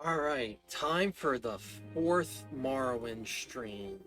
Alright, time for the fourth Morrowind stream.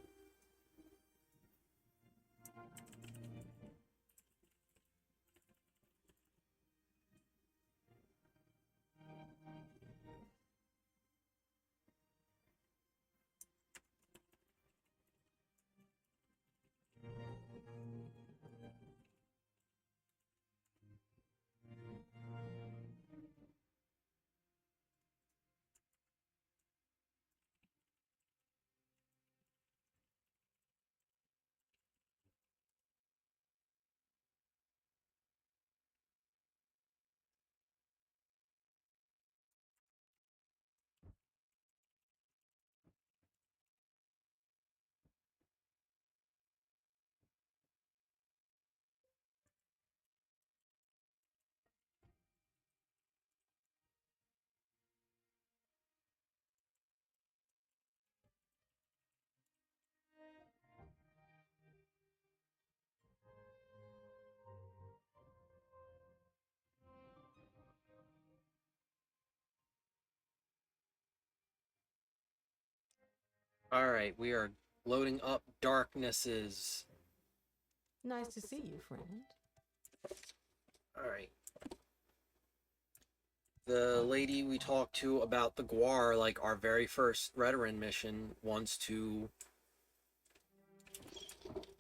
Alright, we are loading up Darknesses. Nice to see you, friend. Alright. The lady we talked to about the Guar, like our very first veteran mission, wants to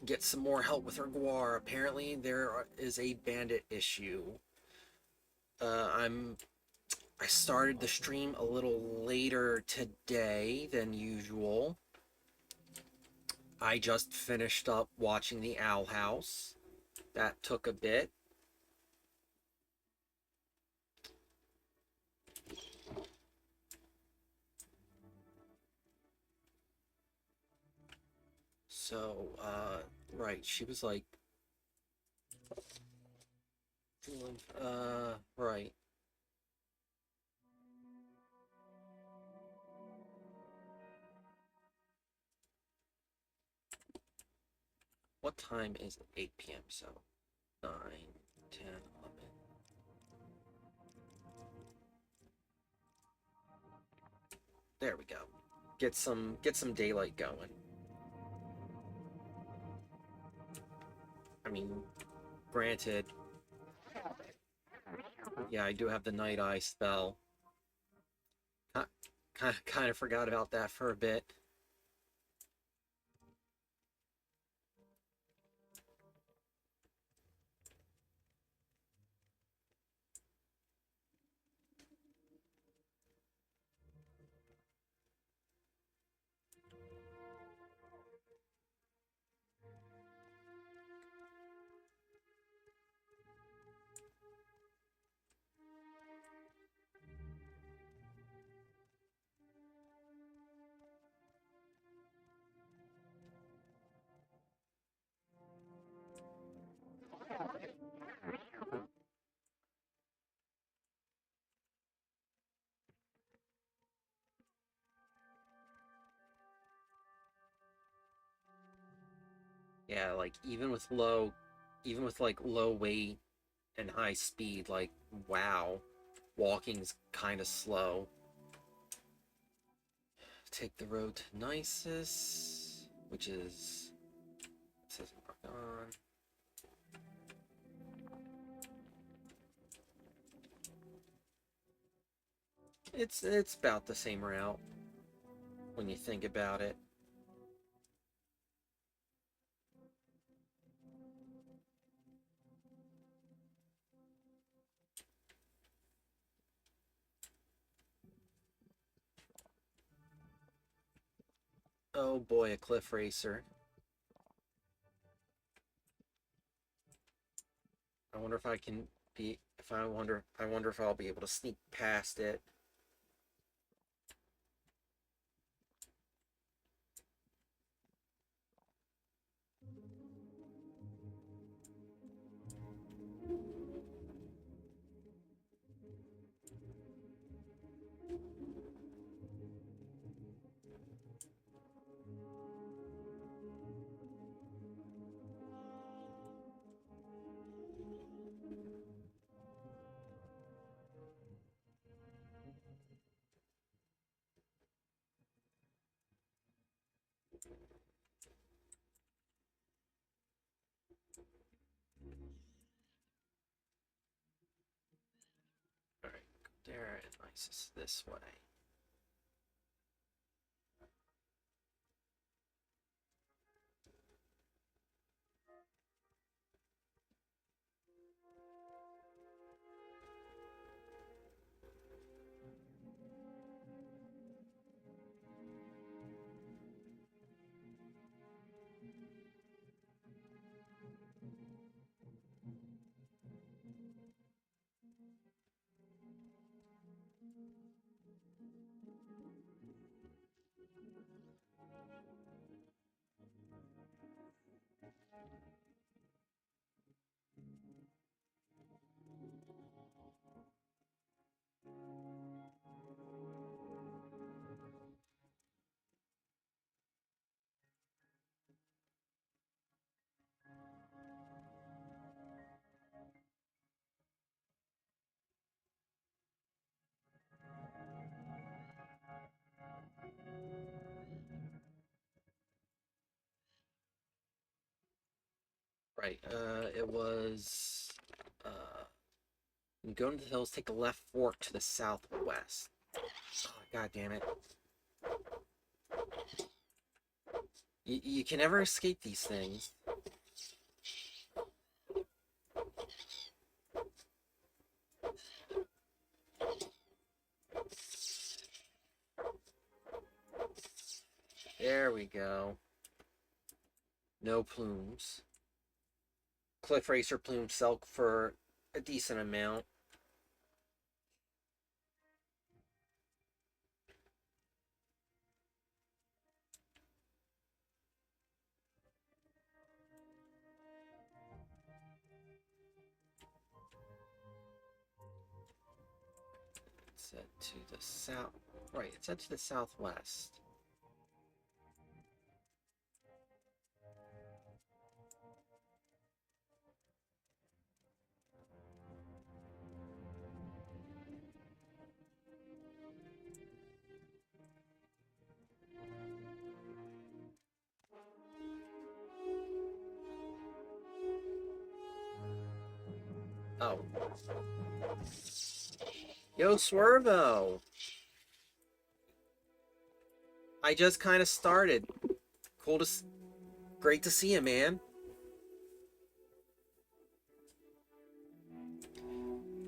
get some more help with her Guar. Apparently, there is a bandit issue. Uh, I'm I started the stream a little later today than usual. I just finished up watching the Owl House. That took a bit. So, right, she was like, right. What time is it? 8 p.m. So, 9, 10, 11. There we go. Get some daylight going. I mean, granted, yeah, I do have the night eye spell. Kind of forgot about that for a bit. Yeah, like even with like low weight and high speed, like wow, walking's kind of slow. Take the road to Nisus, which is it says marked on. It's about the same route when you think about it. Oh boy, a cliff racer. I wonder if I can be if I wonder if I'll be able to sneak past it. nice. It's this way. Right. It was. Go into the hills, take a left fork to the southwest. Oh, God damn it. You can never escape these things. There we go. No plumes. Cliff Racer plumes sell for a decent amount. It's set to the south. Right, it's set to the southwest. Oh. Yo, Swervo! I just kind of started. Cool to... Great to see you, man.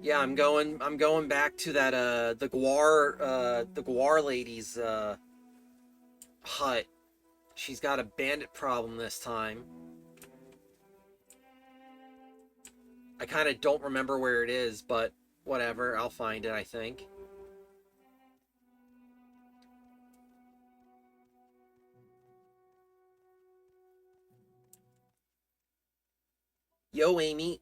Yeah, I'm going back to that the Guar lady's hut. She's got a bandit problem this time. I kind of don't remember where it is, but whatever, I'll find it, I think. Yo, Amy.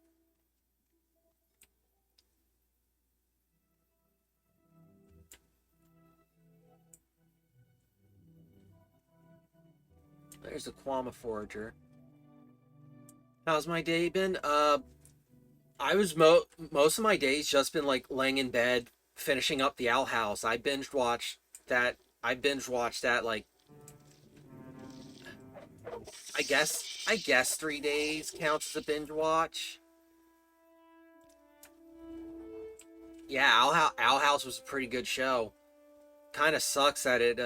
There's a Quama Forager. How's my day been? I was most of my days just been like laying in bed, finishing up the Owl House. That. I binge watched that like I guess 3 days counts as a binge watch. Yeah, Owl House was a pretty good show. Kind of sucks that it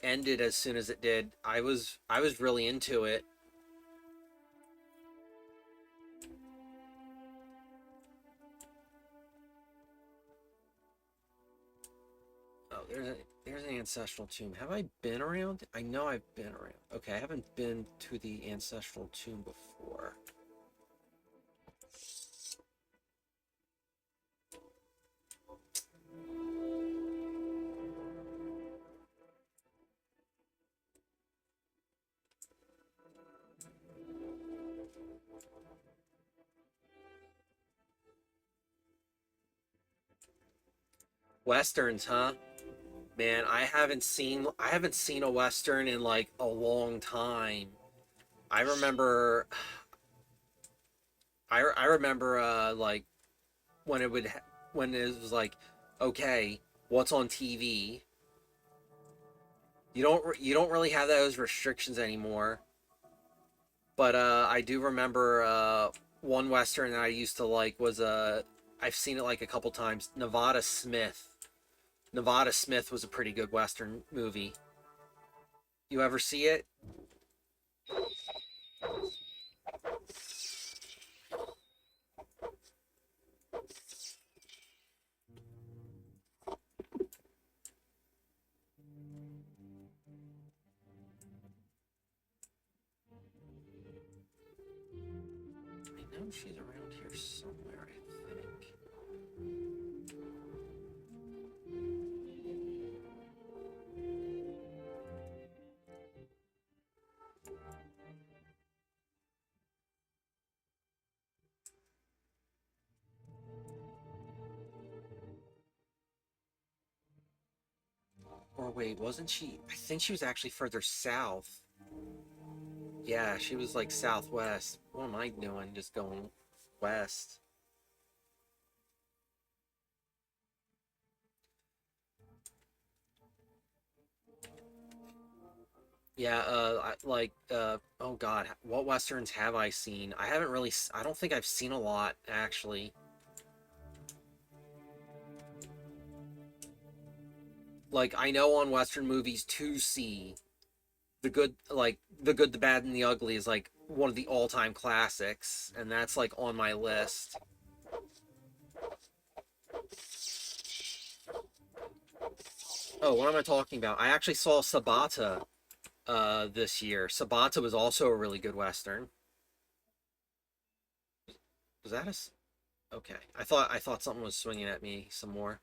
ended as soon as it did. I was really into it. Oh, there's an ancestral tomb. Have I been around? I know I've been around. Okay, I haven't been to the ancestral tomb before. Westerns, huh? Man, I haven't seen a western in like a long time. I remember I remember like when when it was like, okay, what's on TV? You don't really have those restrictions anymore. But I do remember one western that I used to like was I've seen it like a couple times. Nevada Smith. Nevada Smith was a pretty good Western movie. You ever see it? I know she's around here somewhere, I think. Or wait, wasn't she? I think she was actually further south. Yeah, she was like southwest. What am I doing? Just going west. Yeah, oh God, what Westerns have I seen? I haven't really, I don't think I've seen a lot, actually. Like, I know on Western movies to see the good, like, The Good, the Bad, and the Ugly is, like, one of the all-time classics, and that's, like, on my list. Oh, what am I talking about? I actually saw Sabata, this year. Sabata was also a really good Western. Was that okay. I thought something was swinging at me some more.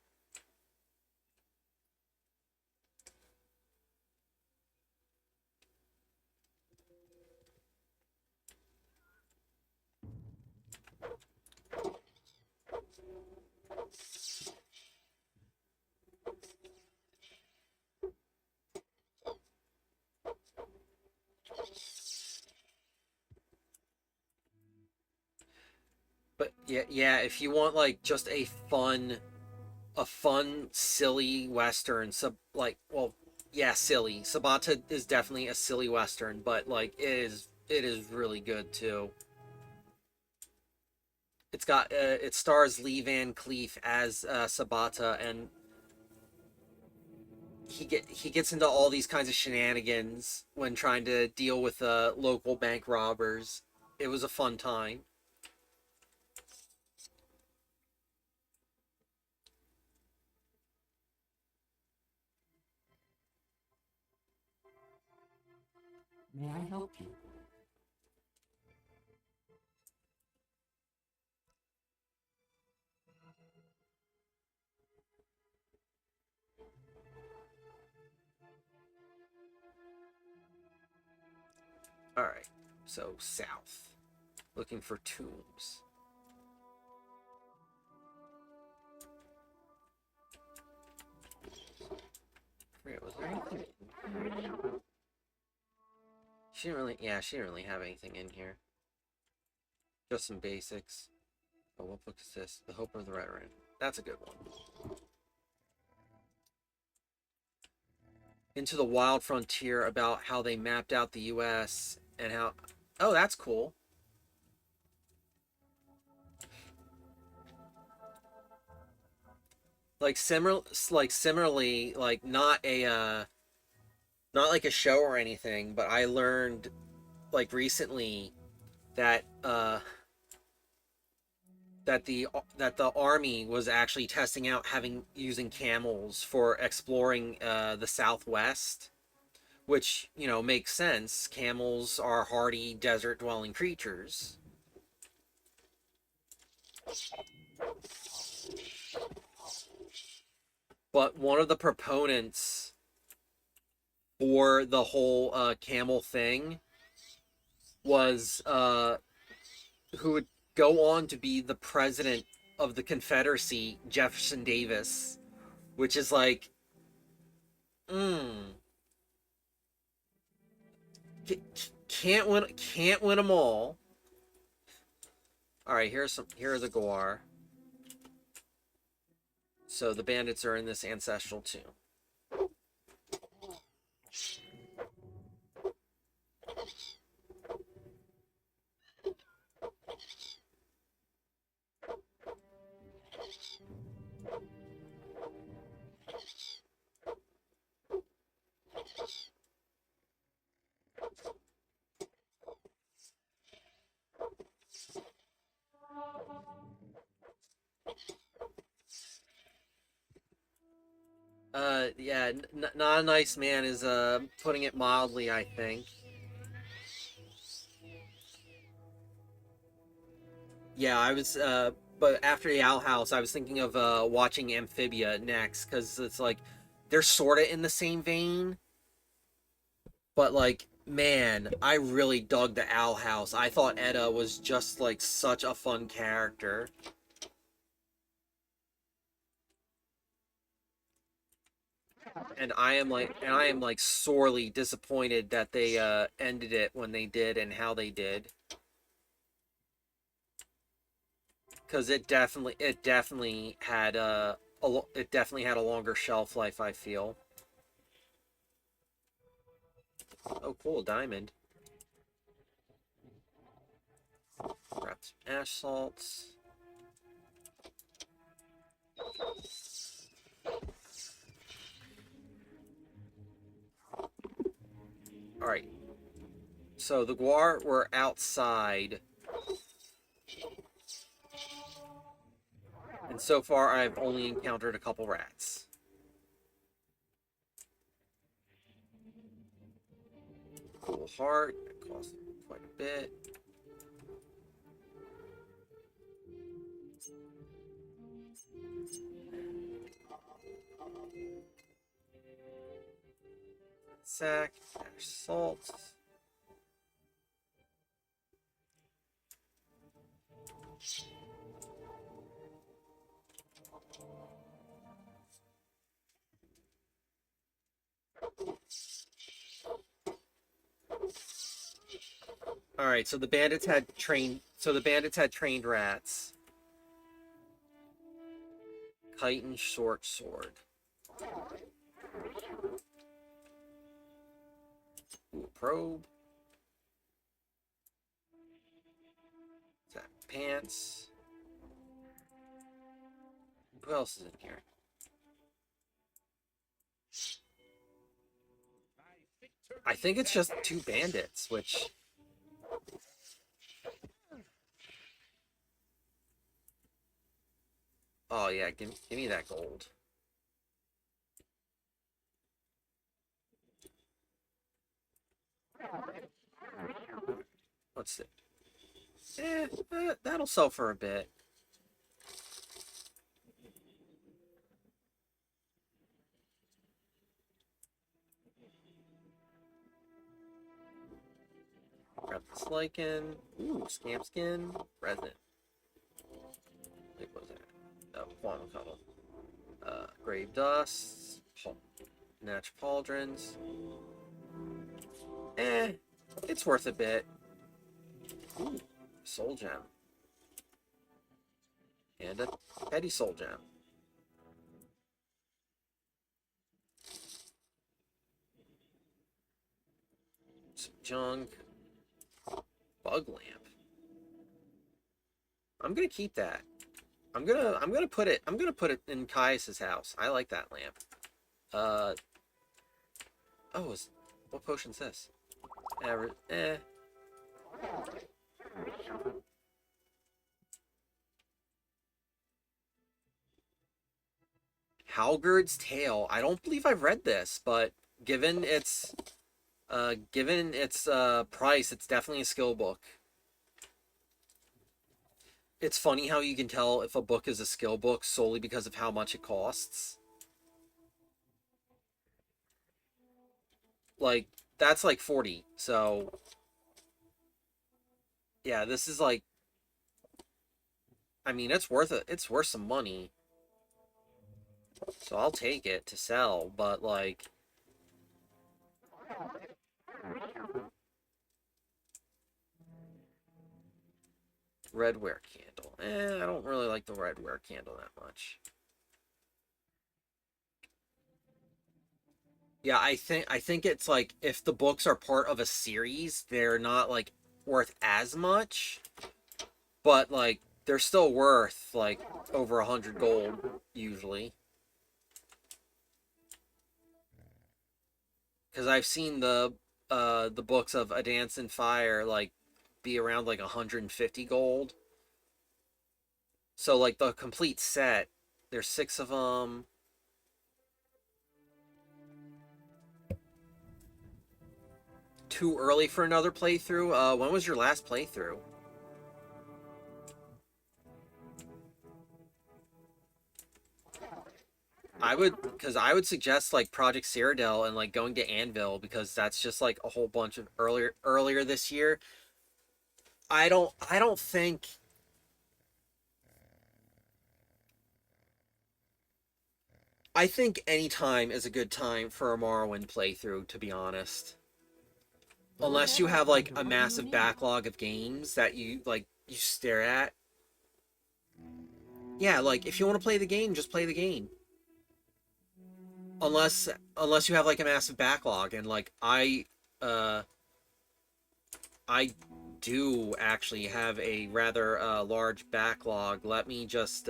But yeah, if you want like just a fun, silly western, yeah, silly. Sabata is definitely a silly western, but like it is really good too. It stars Lee Van Cleef as Sabata, and he gets into all these kinds of shenanigans when trying to deal with local bank robbers. It was a fun time. May I help you? All right, so south, looking for tombs. Wait, was there anything? She didn't really have anything in here. Just some basics. Oh, what book is this? The Hope of the Veteran. That's a good one. Into the Wild Frontier, about how they mapped out the U.S. and how. Oh, that's cool. Similarly, like not like a show or anything, but I learned like recently that that the army was actually testing out having using camels for exploring the Southwest, which makes sense. Camels are hardy desert dwelling creatures. But one of the proponents for the whole camel thing was who would go on to be the president of the Confederacy, Jefferson Davis, which is like, mm, can't win them all. All right, here are the Guar. So the bandits are in this ancestral tomb. Yeah, not a nice man is putting it mildly, I think. Yeah, I was but after the Owl House, I was thinking of watching Amphibia next cuz it's like they're sort of in the same vein, but like man, I really dug the Owl House. I thought Etta was just like such a fun character. And I am like sorely disappointed that they ended it when they did and how they did, because it definitely had it definitely had a longer shelf life, I feel. Oh cool, diamond. Grab some ash salts. All right, so the guar were outside, and so far I've only encountered a couple rats. Cool heart, that costs quite a bit. Sack, ash salts. All right, so the bandits had trained rats. Chitin short sword. Ooh, probe. Is that pants? Who else is in here? I think it's just two bandits, which oh yeah, give me that gold. What's it? That'll sell for a bit. Grab this lichen. Ooh, scamp skin. Resin. Wait, what was that? Oh, quantum cuddle. Grave dust. Natch pauldrons. Eh, it's worth a bit. Ooh, soul gem. And a petty soul gem. Some junk. Bug lamp. I'm gonna keep that. I'm gonna put it in Caius's house. I like that lamp. Uh oh, what potion's this? Eh. Halgard's Tale. I don't believe I've read this, but given its price, it's definitely a skill book. It's funny how you can tell if a book is a skill book solely because of how much it costs. Like that's like 40. So, yeah, this is like I mean, it's worth it. It's worth some money. So I'll take it to sell, but like redware candle. I don't really like the redware candle that much. Yeah, I think it's like if the books are part of a series, they're not like worth as much, but like they're still worth like over 100 gold usually. Because I've seen the books of A Dance in Fire like be around like 150 gold. So like the complete set, there's six of them. too early for another playthrough. When was your last playthrough? Because I would suggest like Project Cyrodiil and like going to Anvil because that's just like a whole bunch of earlier this year. I don't think I think any time is a good time for a Morrowind playthrough, to be honest. Unless you have like a massive backlog of games that you stare at. Yeah, like if you want to play the game, just play the game. Unless you have like a massive backlog and like uh I do actually have a rather large backlog. Let me just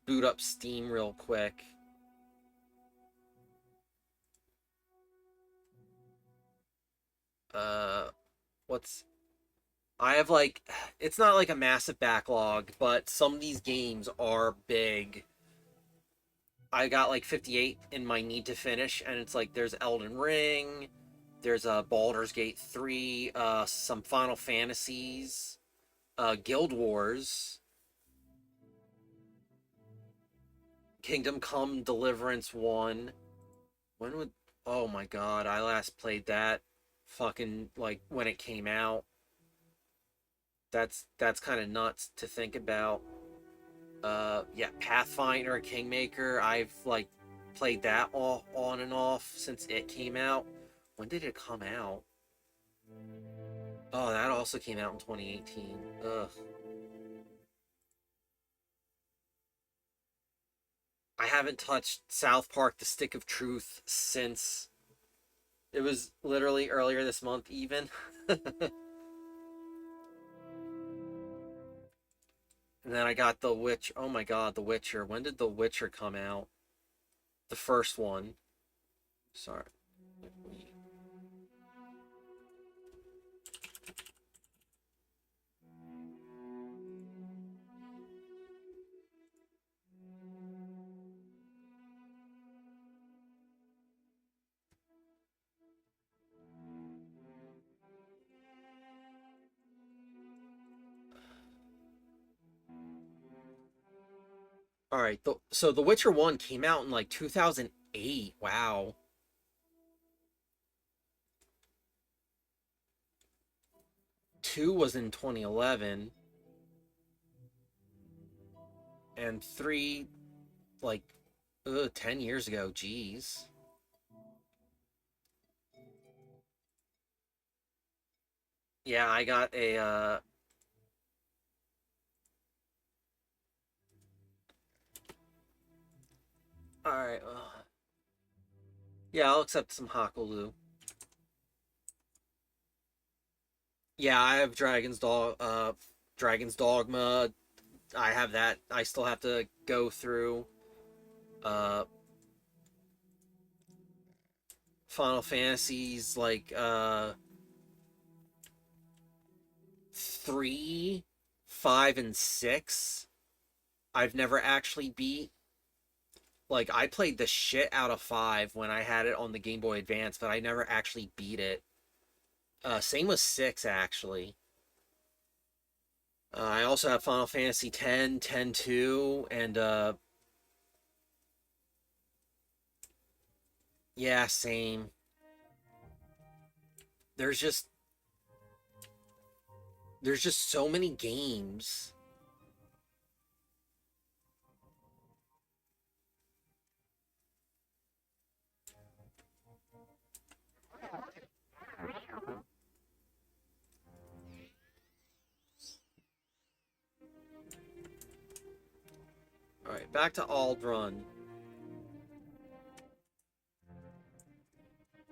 boot up Steam real quick. Uh what's I have like it's not like a massive backlog, but some of these games are big. I got like 58 in my need to finish, and it's like there's Elden Ring, there's Baldur's Gate 3, some Final Fantasies, Guild Wars, Kingdom Come Deliverance 1. When would Oh my god, I last played that fucking like when it came out. That's kind of nuts to think about. Yeah, Pathfinder, Kingmaker, I've like played that all on and off since it came out. When did it come out? Oh, that also came out in 2018. Ugh. I haven't touched South Park: The Stick of Truth since it was literally earlier this month even. And then I got The Witch. Oh my god, The Witcher. When did The Witcher come out? The first one. Sorry. All right. So The Witcher 1 came out in like 2008. Wow. 2 was in 2011 and 3 like 10 years ago. Jeez. Yeah, I got a all right. Yeah, I'll accept some Hakulu. Yeah, I have Dragon's Dogma. I have that. I still have to go through uh Final Fantasies like 3, 5 and 6. I've never actually beat. Like I played the shit out of 5 when I had it on the Game Boy Advance, but I never actually beat it. Same with 6 actually. I also have Final Fantasy 10, 10-2, and yeah, same. There's just there's just so many games. All right, back to Aldrun.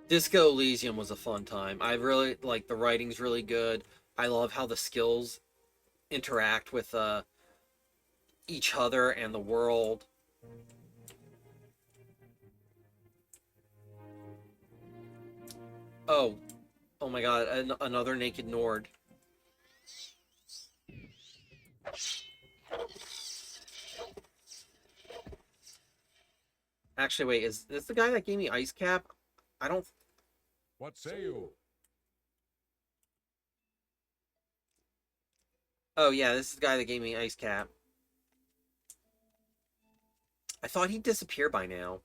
Disco Elysium was a fun time. I really like the writing's really good. I love how the skills interact with each other and the world. Oh, oh my god, another naked Nord. Actually, wait, is this the guy that gave me ice cap? I don't. What say you? Oh yeah, this is the guy that gave me ice cap. I thought he'd disappear by now.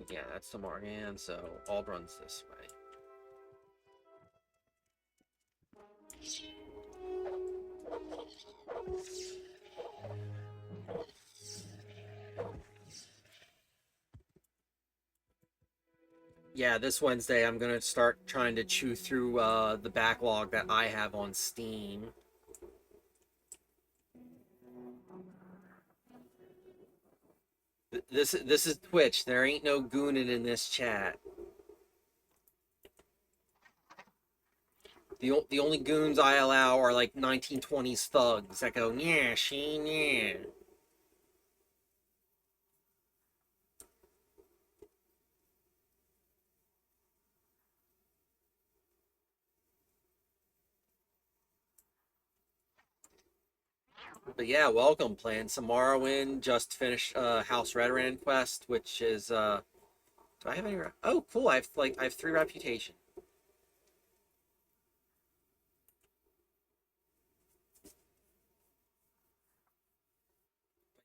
Yeah, that's the Morgan, so all runs this way. Yeah, this Wednesday I'm gonna start trying to chew through the backlog that I have on Steam. This is Twitch. There ain't no gooning in this chat. The only goons I allow are like 1920s thugs that go yeah, she yeah. But yeah, welcome. Playing some Morrowind. Just finished House Redoran quest, which is do I have any? Oh, cool. I have 3 reputation.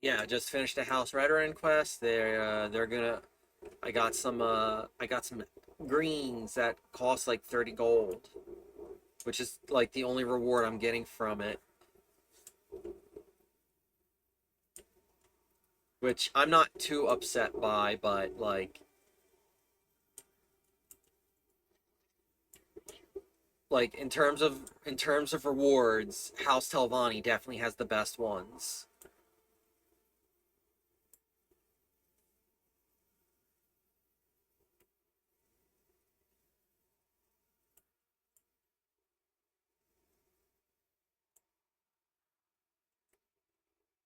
Yeah, I just finished a House Redoran quest. They're gonna. I got some greens that cost like 30 gold, which is like the only reward I'm getting from it. Which I'm not too upset by, but like in terms of rewards, House Telvanni definitely has the best ones.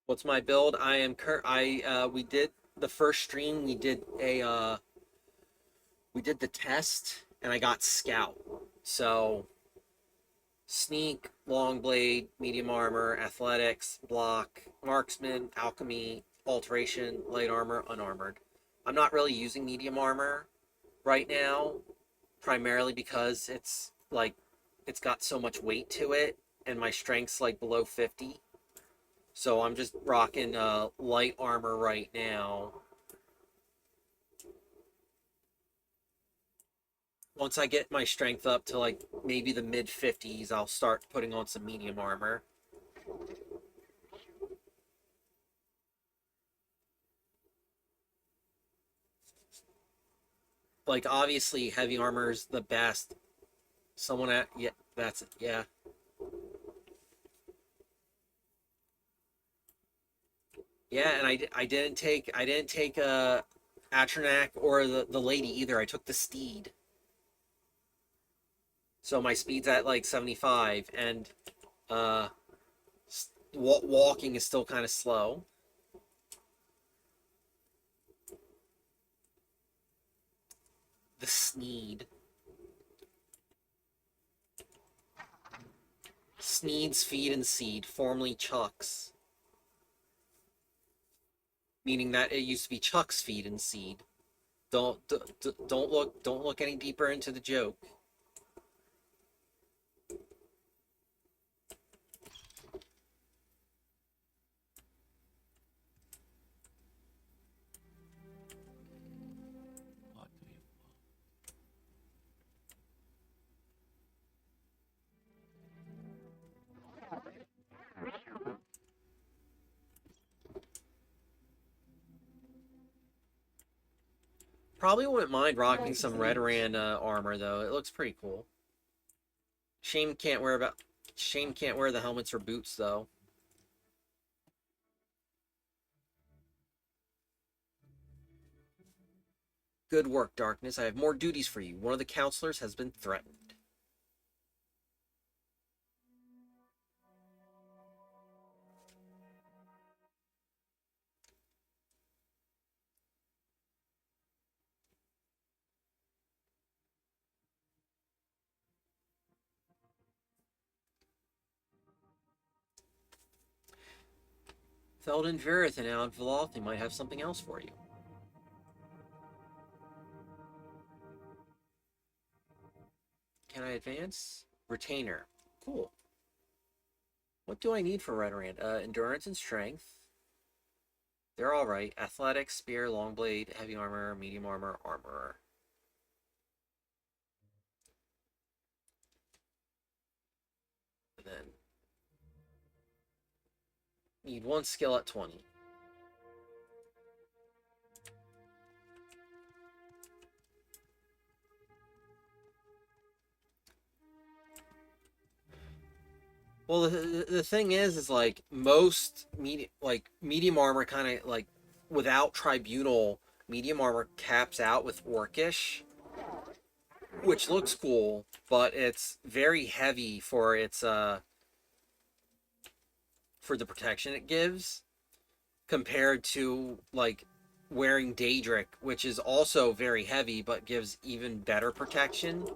What's my build? I am we did the first stream. We did the test, and I got Scout. So sneak, long blade, medium armor, athletics, block, marksman, alchemy, alteration, light armor, unarmored. I'm not really using medium armor right now, primarily because it's got so much weight to it, and my strength's like below 50. So I'm just rocking light armor right now. Once I get my strength up to like maybe the mid 50s, I'll start putting on some medium armor. Like obviously heavy armor's the best. Someone at yeah, that's it. Yeah. Yeah, and I didn't take Atronak or the lady either. I took the steed. So my speed's at like 75, and uh walking is still kind of slow. The Sneed. Sneed's feed and seed, formerly Chuck's. Meaning that it used to be Chuck's feed and seed. Don't look any deeper into the joke. What do you want? Probably wouldn't mind rocking some Redoran armor though. It looks pretty cool. Shame can't wear the helmets or boots though. Good work, Darkness. I have more duties for you. One of the counselors has been threatened. Felden Verith and Alan Velothi might have something else for you. Can I advance? Retainer. Cool. What do I need for Redoran? Endurance and strength. They're alright. Athletics, spear, long blade, heavy armor, medium armor, armorer. And then need one skill at 20. Well, the thing is like most medium armor kind of like without tribunal, medium armor caps out with orcish, which looks cool, but it's very heavy for its for the protection it gives compared to like wearing Daedric, which is also very heavy but gives even better protection.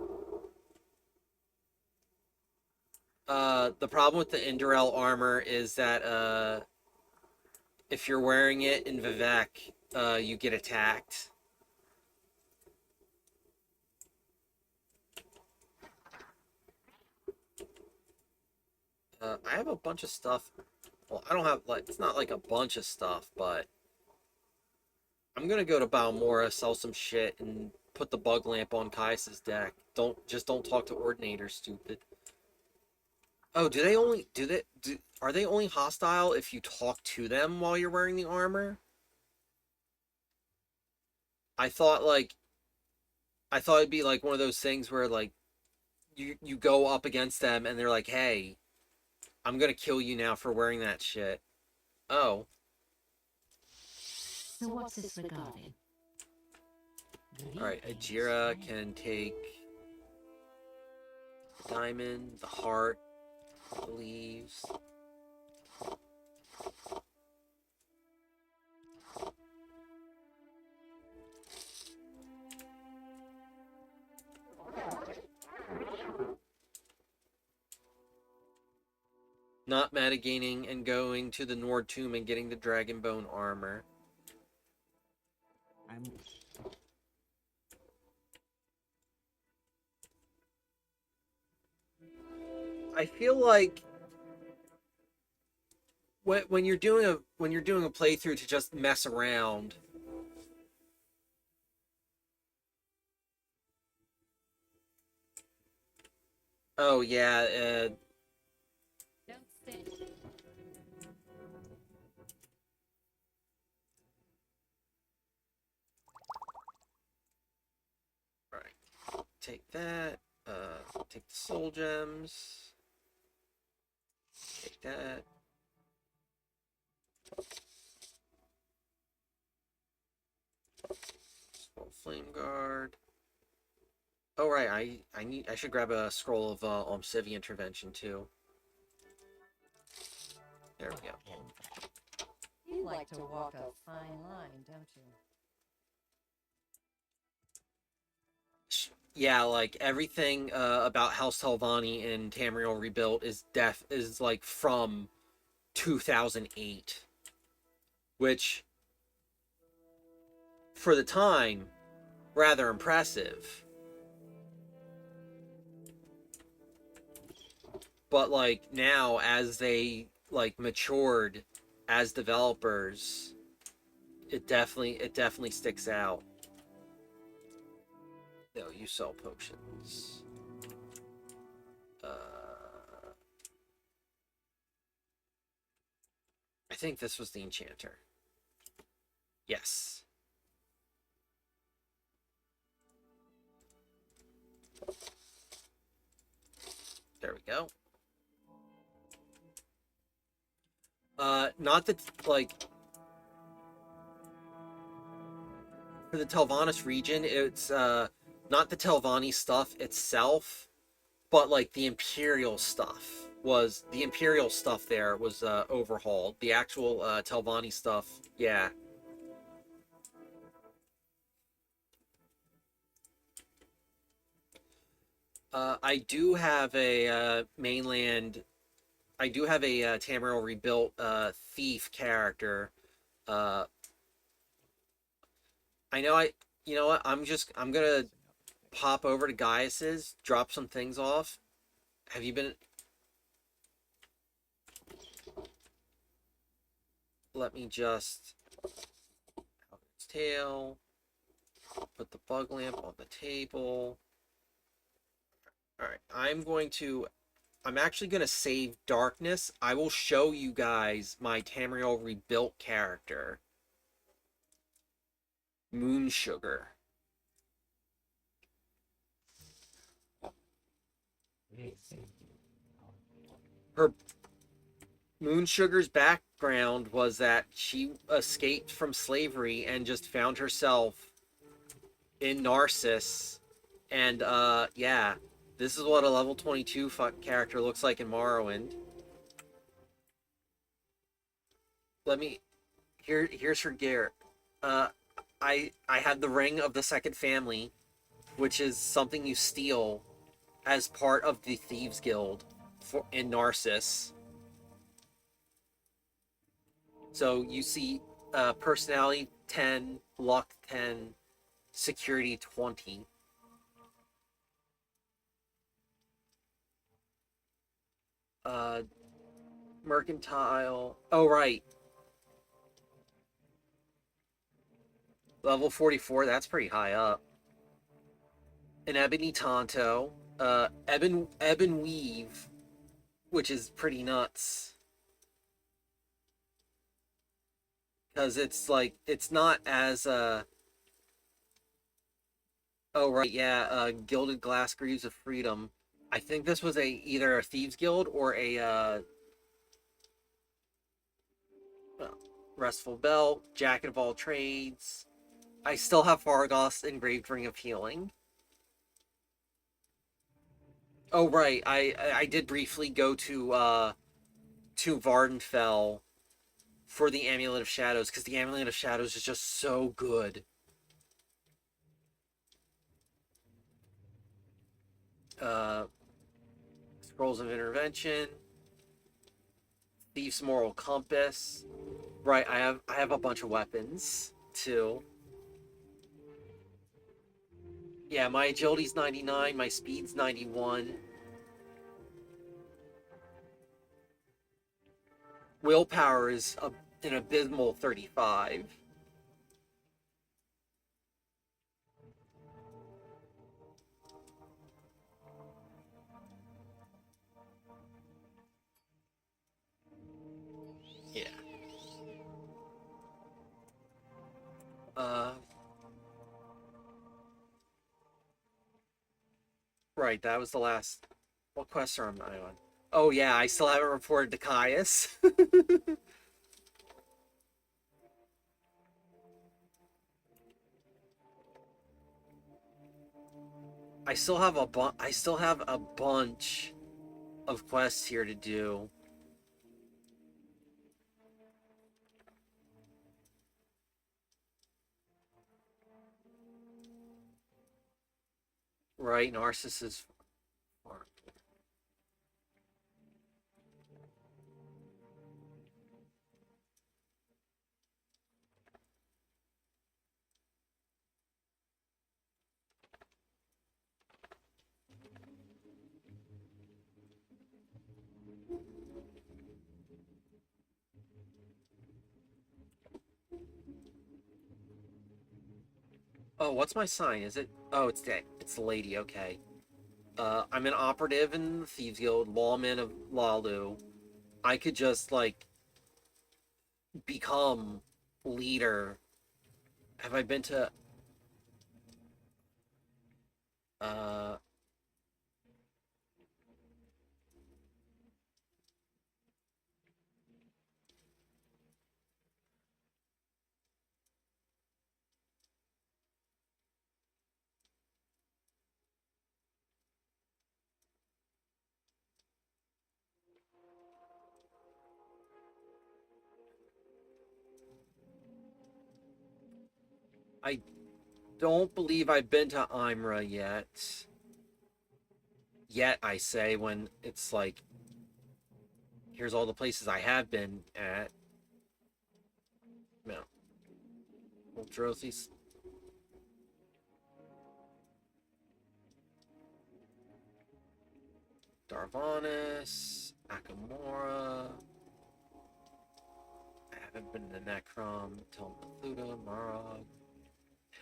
The problem with the Indorel armor is that if you're wearing it in Vivec, you get attacked. I have a bunch of stuff. Well, I don't have like it's not like a bunch of stuff, but I'm gonna go to Balmora, sell some shit, and put the bug lamp on Caius's deck. Don't talk to Ordinator, stupid. Oh, are they only hostile if you talk to them while you're wearing the armor? I thought like I thought it'd be like one of those things where like you go up against them and they're like, "Hey, I'm gonna kill you now for wearing that shit." Oh, So what's this regarding? all right. Ajira can take the diamond, the heart, the leaves. Not metagaining and going to the Nord Tomb and getting the Dragonbone armor. I feel like when you're doing a playthrough to just mess around. Oh yeah, Don't sit. right. Take that. Take the soul gems. Take that. Scroll flame guard. Oh right, I should grab a scroll of Civi intervention too. There we go. You like to walk a fine line, don't you? Yeah, like everything about House Telvanni and Tamriel Rebuilt is like from 2008, which for the time rather impressive. But like now as they like matured as developers, it definitely sticks out. No, you sell potions. I think this was the enchanter. Yes. There we go. Not that, like, for the Telvannis region, it's, not the Telvanni stuff itself, but, like, the Imperial stuff there was, overhauled. The actual, Telvanni stuff, yeah. I do have a, mainland... I do have a, Tamriel rebuilt, thief character. Uh, I know you know what, I'm gonna pop over to Gaius's, drop some things off. Have you been... Let me just... its tail. Put the bug lamp on the table. Alright, I'm actually going to save darkness. I will show you guys my Tamriel rebuilt character. Moon Sugar. Her Moon Sugar's background was that she escaped from slavery and just found herself in Narcissus. And, yeah. This is what a level 22 character looks like in Morrowind. Here's her gear. I had the Ring of the Second Family, which is something you steal as part of the Thieves Guild in Narcissus. So you see, personality 10, luck 10, security 20. Mercantile. Oh, right. Level 44, that's pretty high up. An Ebony Tonto. Ebon Weave, which is pretty nuts. Because it's like, it's not as, oh, right, yeah, Gilded Glass Greaves of Freedom. I think this was either a Thieves Guild or a, well, Restful Belt, Jacket of All Trades. I still have Fargos Engraved Ring of Healing. Oh, right, I did briefly go to Vardenfell for the Amulet of Shadows, because the Amulet of Shadows is just so good. Scrolls of Intervention, Thief's Moral Compass. Right, I have a bunch of weapons too. Yeah, my agility's 99, my speed's 91. Willpower is an abysmal 35. Yeah. Right, that was the last... What quest am I on? Oh yeah, I still haven't reported to Caius. I still have a bunch of quests here to do. Right, Narcissus is... Oh, what's my sign? Is it... Oh, it's the lady, okay. I'm an operative in the Thieves Guild, lawman of Lalu. I could just, like, become leader. Have I been to... Uh... I don't believe I've been to Imra yet. Yet, I say, when it's like, here's all the places I have been at. No. Old Drothy's. Darvanis. Akamora. I haven't been to Necrom. Tel Mathuda. Marog.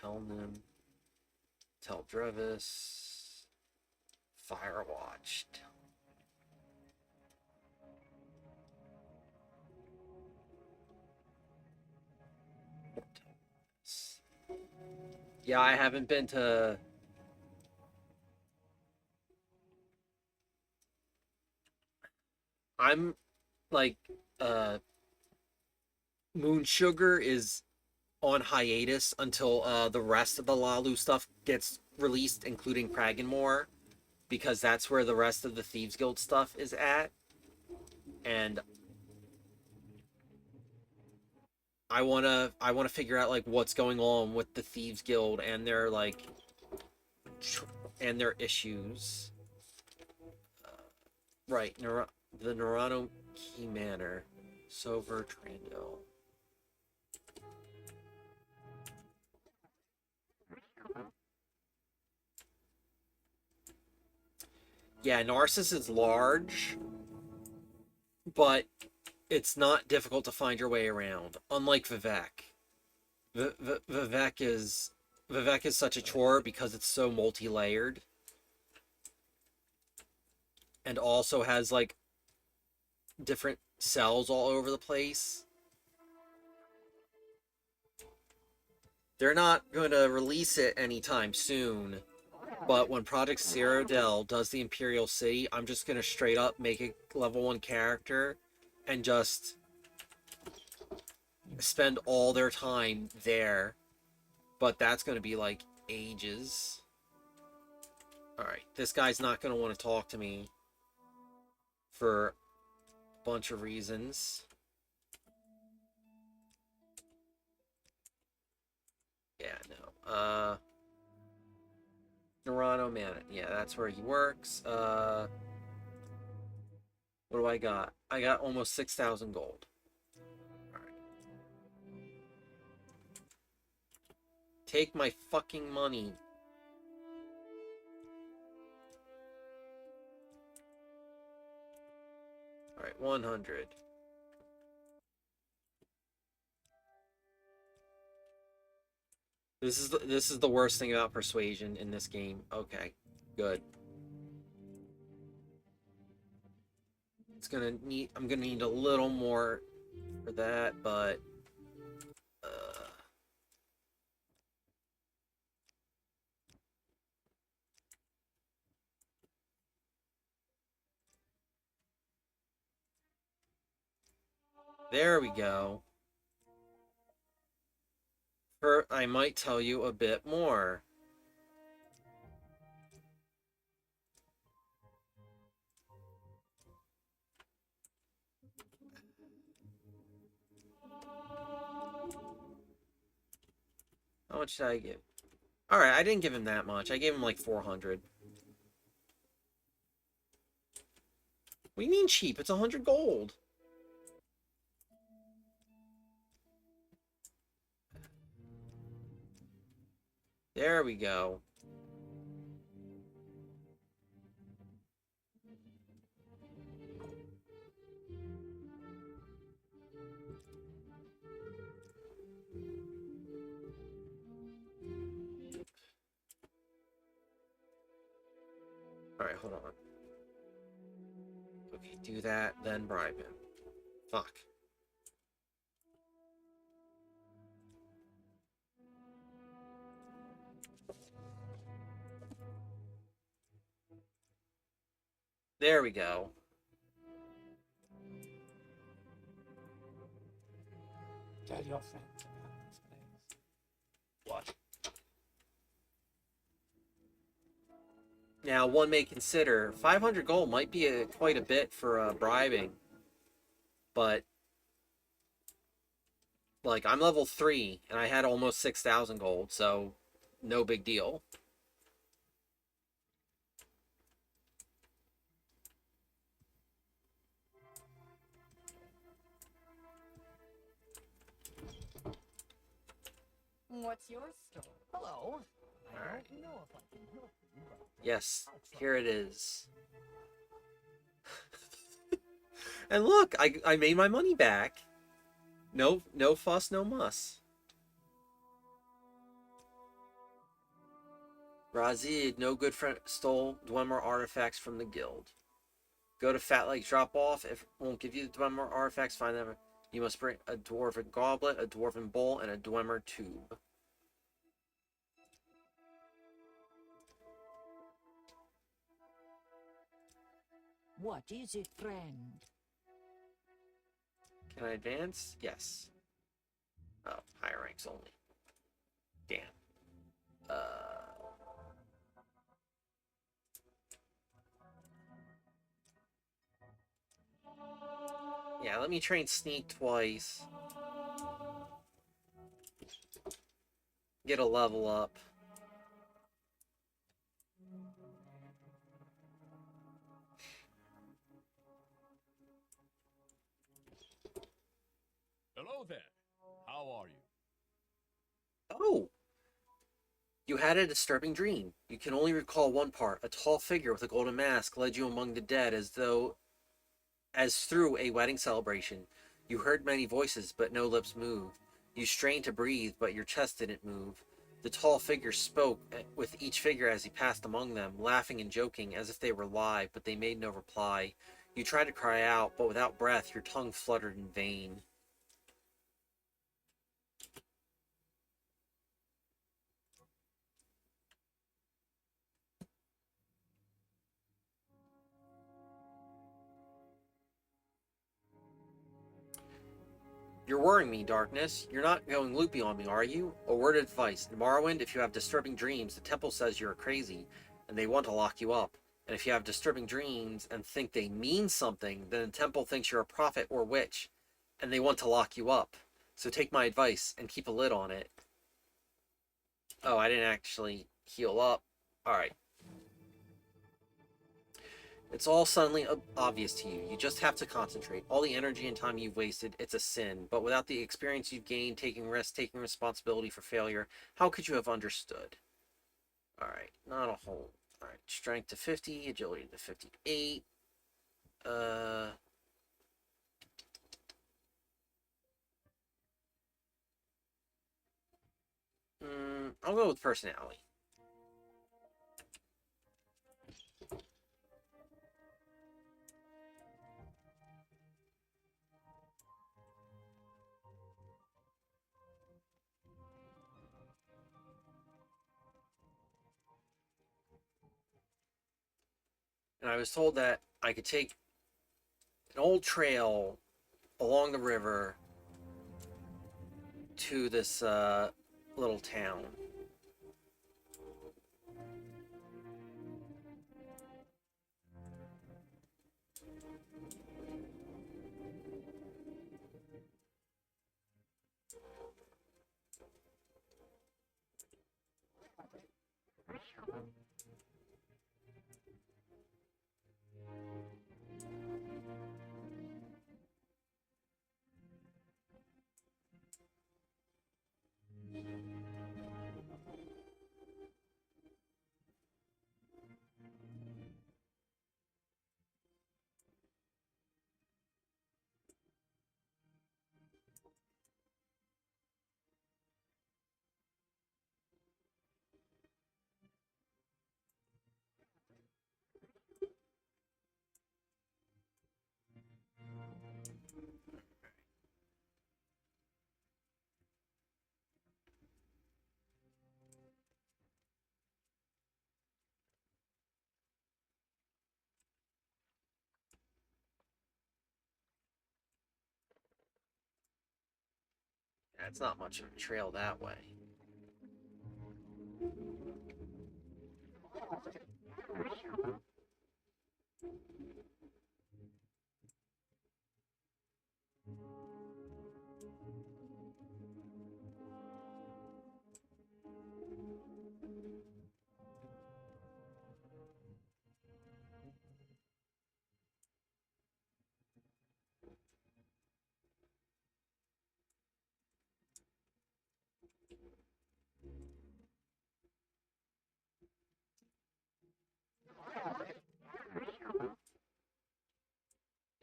Helnim. Tel Drevis. Firewatch. Yeah, I haven't been to... I'm, like, Moon Sugar is on hiatus until the rest of the Lalu stuff gets released, including Kraganmore, because that's where the rest of the Thieves Guild stuff is at. And I wanna figure out like what's going on with the Thieves Guild and their issues. Right, the Nerano Key Manor, Sover Trandil. Yeah, Narcissus is large, but it's not difficult to find your way around. Unlike Vivek. Vivek is such a chore because it's so multi-layered. And also has like different cells all over the place. They're not going to release it anytime soon. But when Project Cyrodiil does the Imperial City, I'm just going to straight up make a level 1 character and just spend all their time there. But that's going to be like ages. Alright, this guy's not going to want to talk to me for a bunch of reasons. Yeah, no. Nerano Man. Yeah, that's where he works. What do I got? I got almost 6,000 gold. Alright. Take my fucking money. Alright, 100. This is the worst thing about persuasion in this game. Okay, good. I'm gonna need a little more for that, but there we go. I might tell you a bit more. How much did I give? Alright, I didn't give him that much. I gave him like 400. What do you mean cheap? It's 100 gold. There we go. Alright, hold on. Okay, do that, then bribe him. Fuck. There we go. Tell your friends about this place. What? Now, one may consider 500 gold might be quite a bit for bribing, but Like, I'm level 3, and I had almost 6,000 gold, so no big deal. What's your story? Hello. I Alright. don't know if I can help you, but Yes, I'll try. here it is. And look, I made my money back. No fuss, no muss. Razid, no good friend, stole Dwemer artifacts from the guild. Go to Fat Lake drop off. If it won't give you the Dwemer artifacts, find them. You must bring a dwarven goblet, a dwarven bowl, and a Dwemer tube. What is it, friend? Can I advance? Yes. Oh, higher ranks only. Damn. Yeah, let me train sneak twice. Get a level up. Hello there. How are you? Oh! You had a disturbing dream. You can only recall one part. A tall figure with a golden mask led you among the dead as through a wedding celebration. You heard many voices, but no lips moved. You strained to breathe, but your chest didn't move. The tall figure spoke with each figure as he passed among them, laughing and joking as if they were live, but they made no reply. You tried to cry out, but without breath, your tongue fluttered in vain. You're worrying me, Darkness. You're not going loopy on me, are you? A word of advice. In Morrowind, if you have disturbing dreams, the temple says you're crazy, and they want to lock you up. And if you have disturbing dreams and think they mean something, then the temple thinks you're a prophet or witch, and they want to lock you up. So take my advice and keep a lid on it. Oh, I didn't actually heal up. Alright. It's all suddenly obvious to you. You just have to concentrate. All the energy and time you've wasted, it's a sin. But without the experience you've gained, taking risks, taking responsibility for failure, how could you have understood? Alright, not a whole. Alright, strength to 50, agility to 58. Uh... I'll go with personality. And I was told that I could take an old trail along the river to this little town. Yeah, it's not much of a trail that way.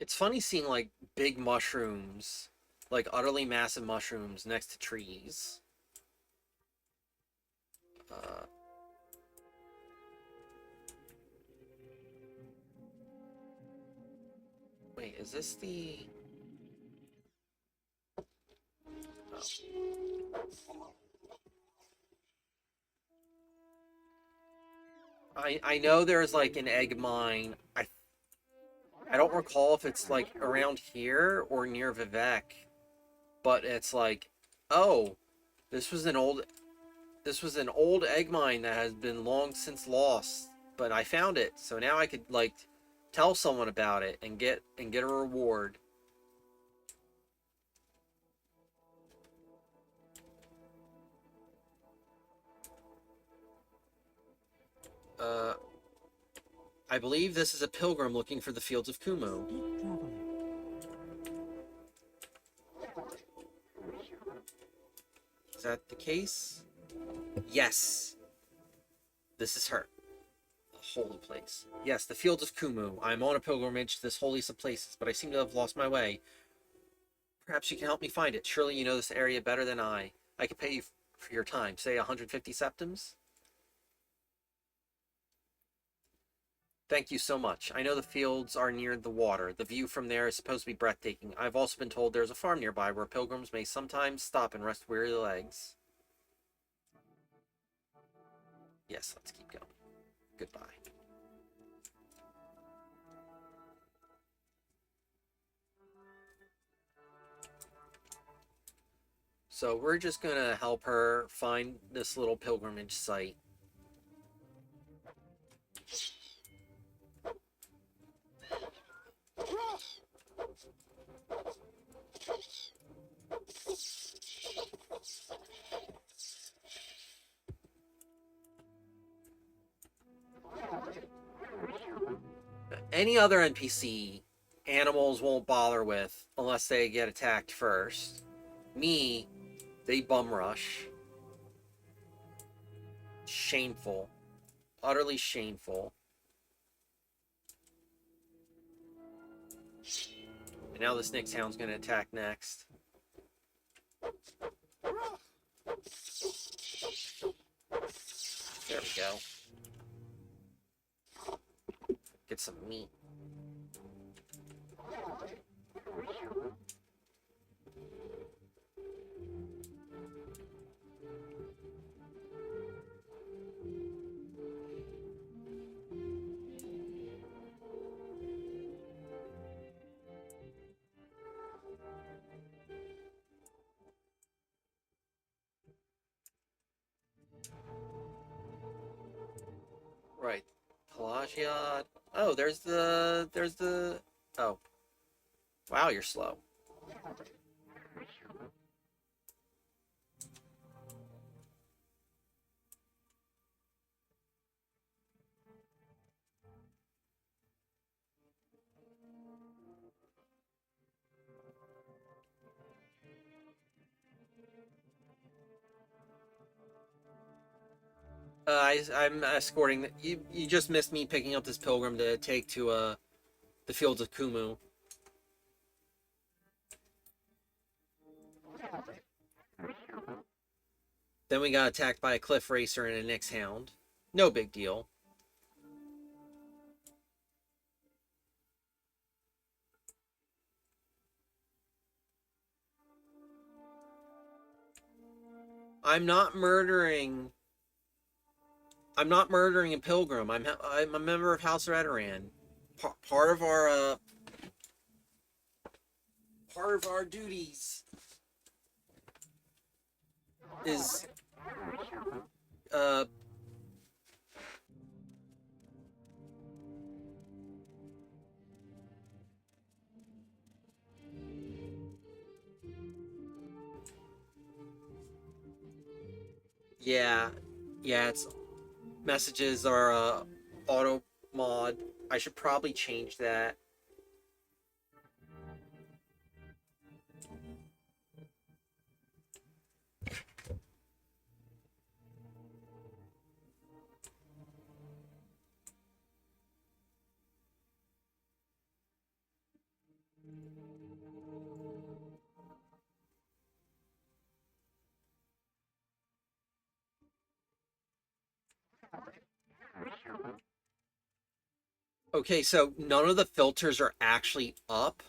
It's funny seeing like big mushrooms, like utterly massive mushrooms next to trees. Uh, Wait, is this the... I know there's like an egg mine. I don't recall if it's like around here or near Vivek, but it's like, oh, this was an old egg mine that has been long since lost, but I found it, so now I could like tell someone about it and get a reward. Uh, I believe this is a pilgrim looking for the fields of Kumu. Speak, traveler. Is that the case? Yes. This is her. A holy place. Yes, the fields of Kumu. I am on a pilgrimage to this holiest of places, but I seem to have lost my way. Perhaps you can help me find it. Surely you know this area better than I. I could pay you for your time. Say 150 septims? Thank you so much. I know the fields are near the water. The view from there is supposed to be breathtaking. I've also been told there's a farm nearby where pilgrims may sometimes stop and rest weary legs. Yes, let's keep going. Goodbye. So we're just gonna help her find this little pilgrimage site. Any other NPC, animals won't bother with unless they get attacked first. Me, they bum rush. Shameful. Utterly shameful. And now this Nick hound's gonna attack next. There we go. Get some meat. Right. Pelagiad. Oh, there's the... Oh. Wow, you're slow. I'm escorting... You just missed me picking up this pilgrim to take to, the fields of Kumu. Then we got attacked by a cliff racer and a Nyx hound. No big deal. I'm not murdering a pilgrim. I'm a member of House Redoran. Part of our duties is uh yeah, it's messages are auto mod. I should probably change that. Okay, so none of the filters are actually up.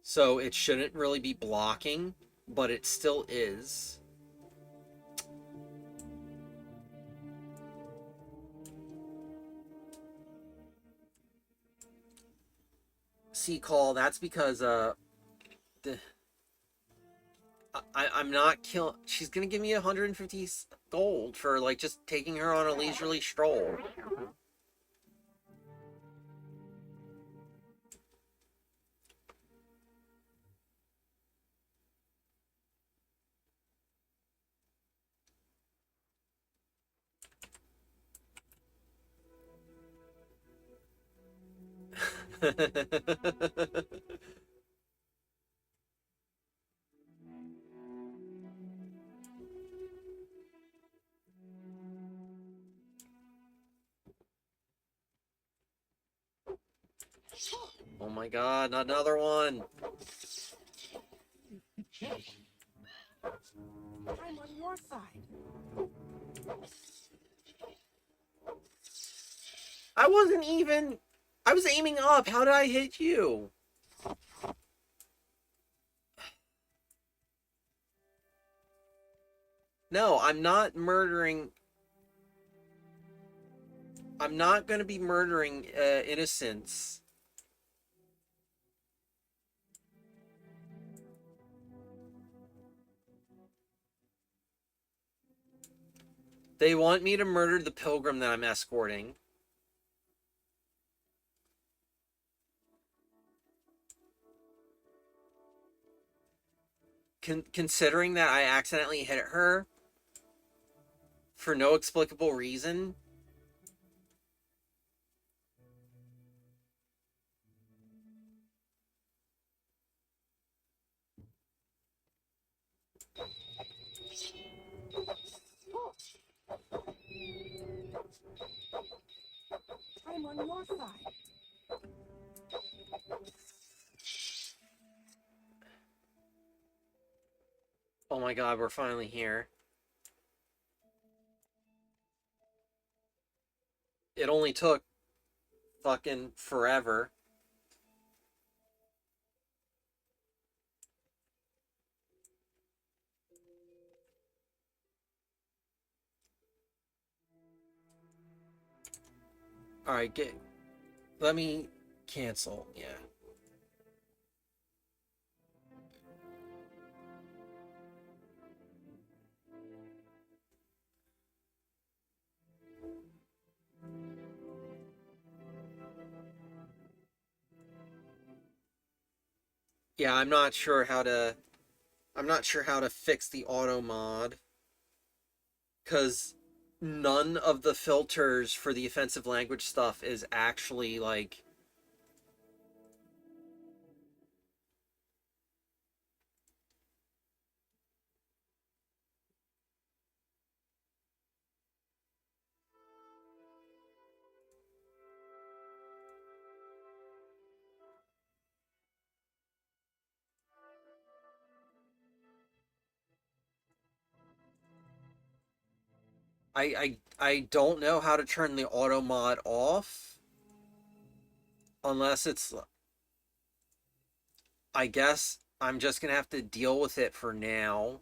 So it shouldn't really be blocking, but it still is. See, call. That's because the I'm not kill. She's gonna give me 150 gold for like just taking her on a leisurely stroll. Oh my god, not another one. I'm on your side. I wasn't even. I was aiming up. How did I hit you? No, I'm not murdering. I'm not going to be murdering innocents. They want me to murder the pilgrim that I'm escorting. Considering that I accidentally hit her for no explicable reason. I'm on your side. Oh my god, we're finally here. It only took fucking forever. Alright, let me cancel. Yeah. Yeah, I'm not sure how to fix the auto mod cuz none of the filters for the offensive language stuff is actually like I don't know how to turn the auto mod off unless it's I guess I'm just going to have to deal with it for now.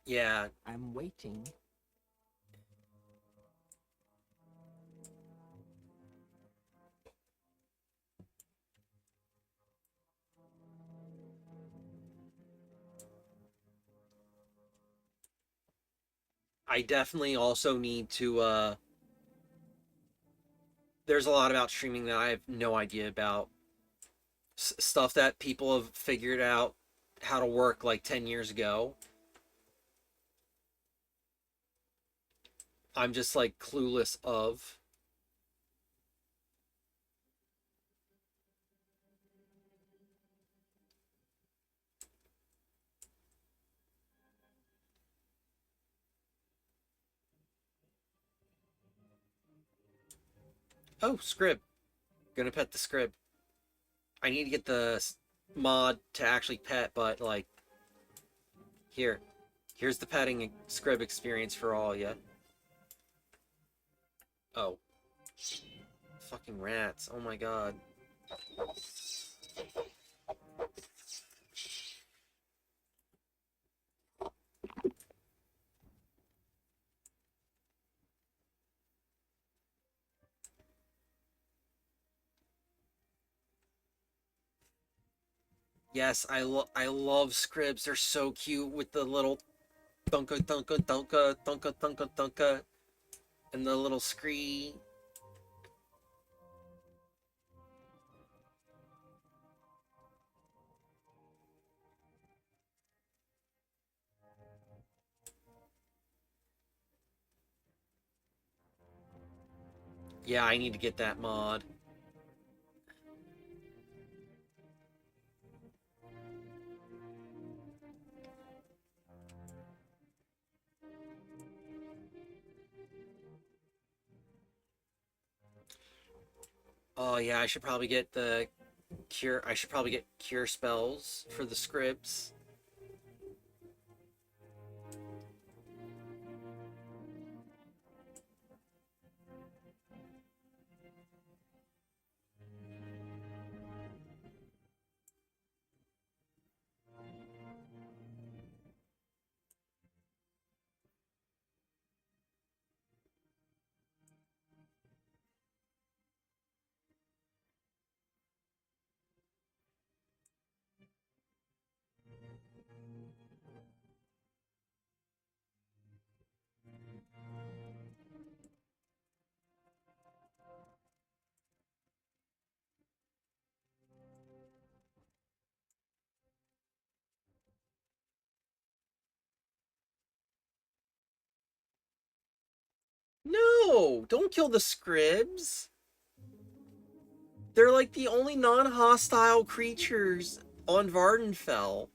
Yeah, I'm waiting. I definitely also need to there's a lot about streaming that I have no idea about. Stuff that people have figured out how to work like 10 years ago. I'm just like clueless of. Oh, script. Gonna pet the scrib. I need to get the mod to actually pet, but like, here's the petting scrib experience for all ya. Oh, fucking rats! Oh my god. Yes, I love scribs. They're so cute with the little thunka thunka thunka thunka thunka thunka and the little scree. Yeah, I need to get that mod. Oh yeah, I should probably get the cure. I should probably get cure spells for the scribs. No, don't kill the scribs. They're like the only non-hostile creatures on Vardenfell.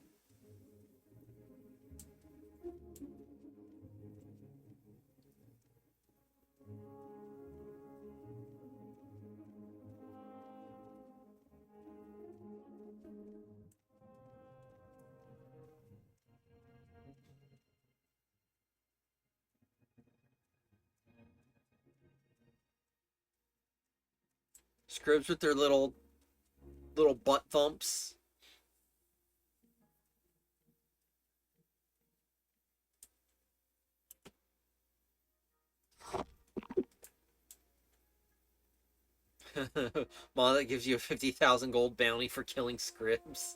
Scribs with their little butt thumps. Mod that gives you a 50,000 gold bounty for killing scribs.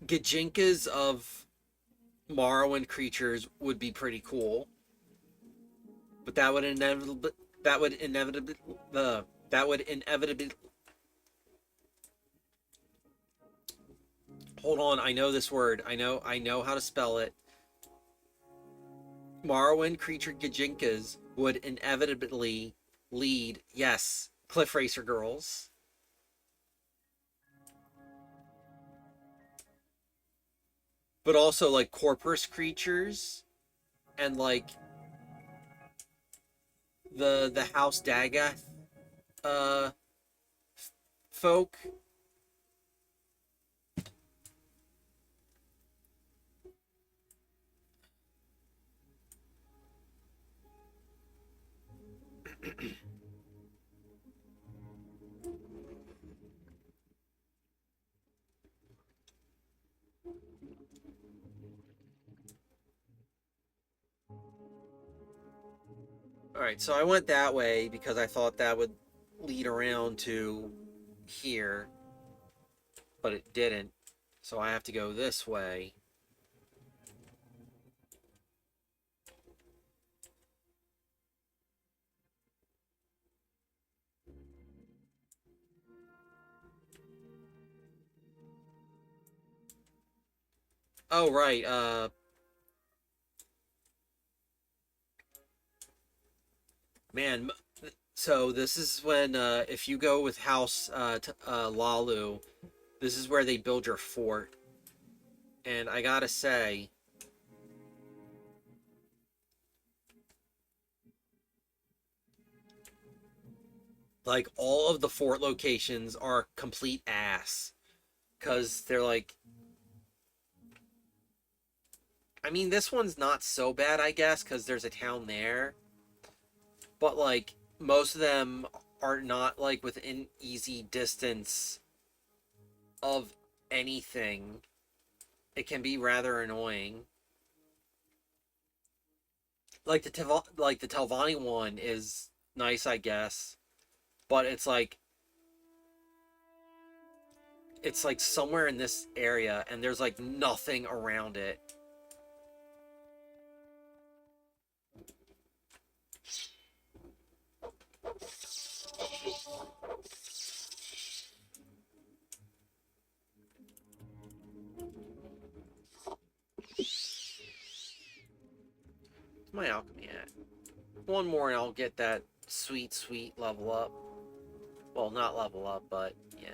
Gajinkas of Morrowind creatures would be pretty cool, but that would inevitably that would inevitably hold on. I know this word. I know how to spell it. Morrowind creature Gajinkas would inevitably lead, yes, Cliff Racer girls. But also like corpus creatures and like the House Dagath uh folk. All right, so I went that way because I thought that would lead around to here, but it didn't. So I have to go this way. Oh, right. Man, So this is when, if you go with House Lalu, this is where they build your fort. And I gotta say, like, all of the fort locations are complete ass. Because they're like, I mean, this one's not so bad, I guess, because there's a town there. But, like, most of them are not, like, within easy distance of anything. It can be rather annoying. Like, the Telvanni one is nice, I guess. But it's like somewhere in this area, and there's, like, nothing around it. Where's my alchemy at? One more and I'll get that sweet, sweet level up. Well, not level up, but yeah.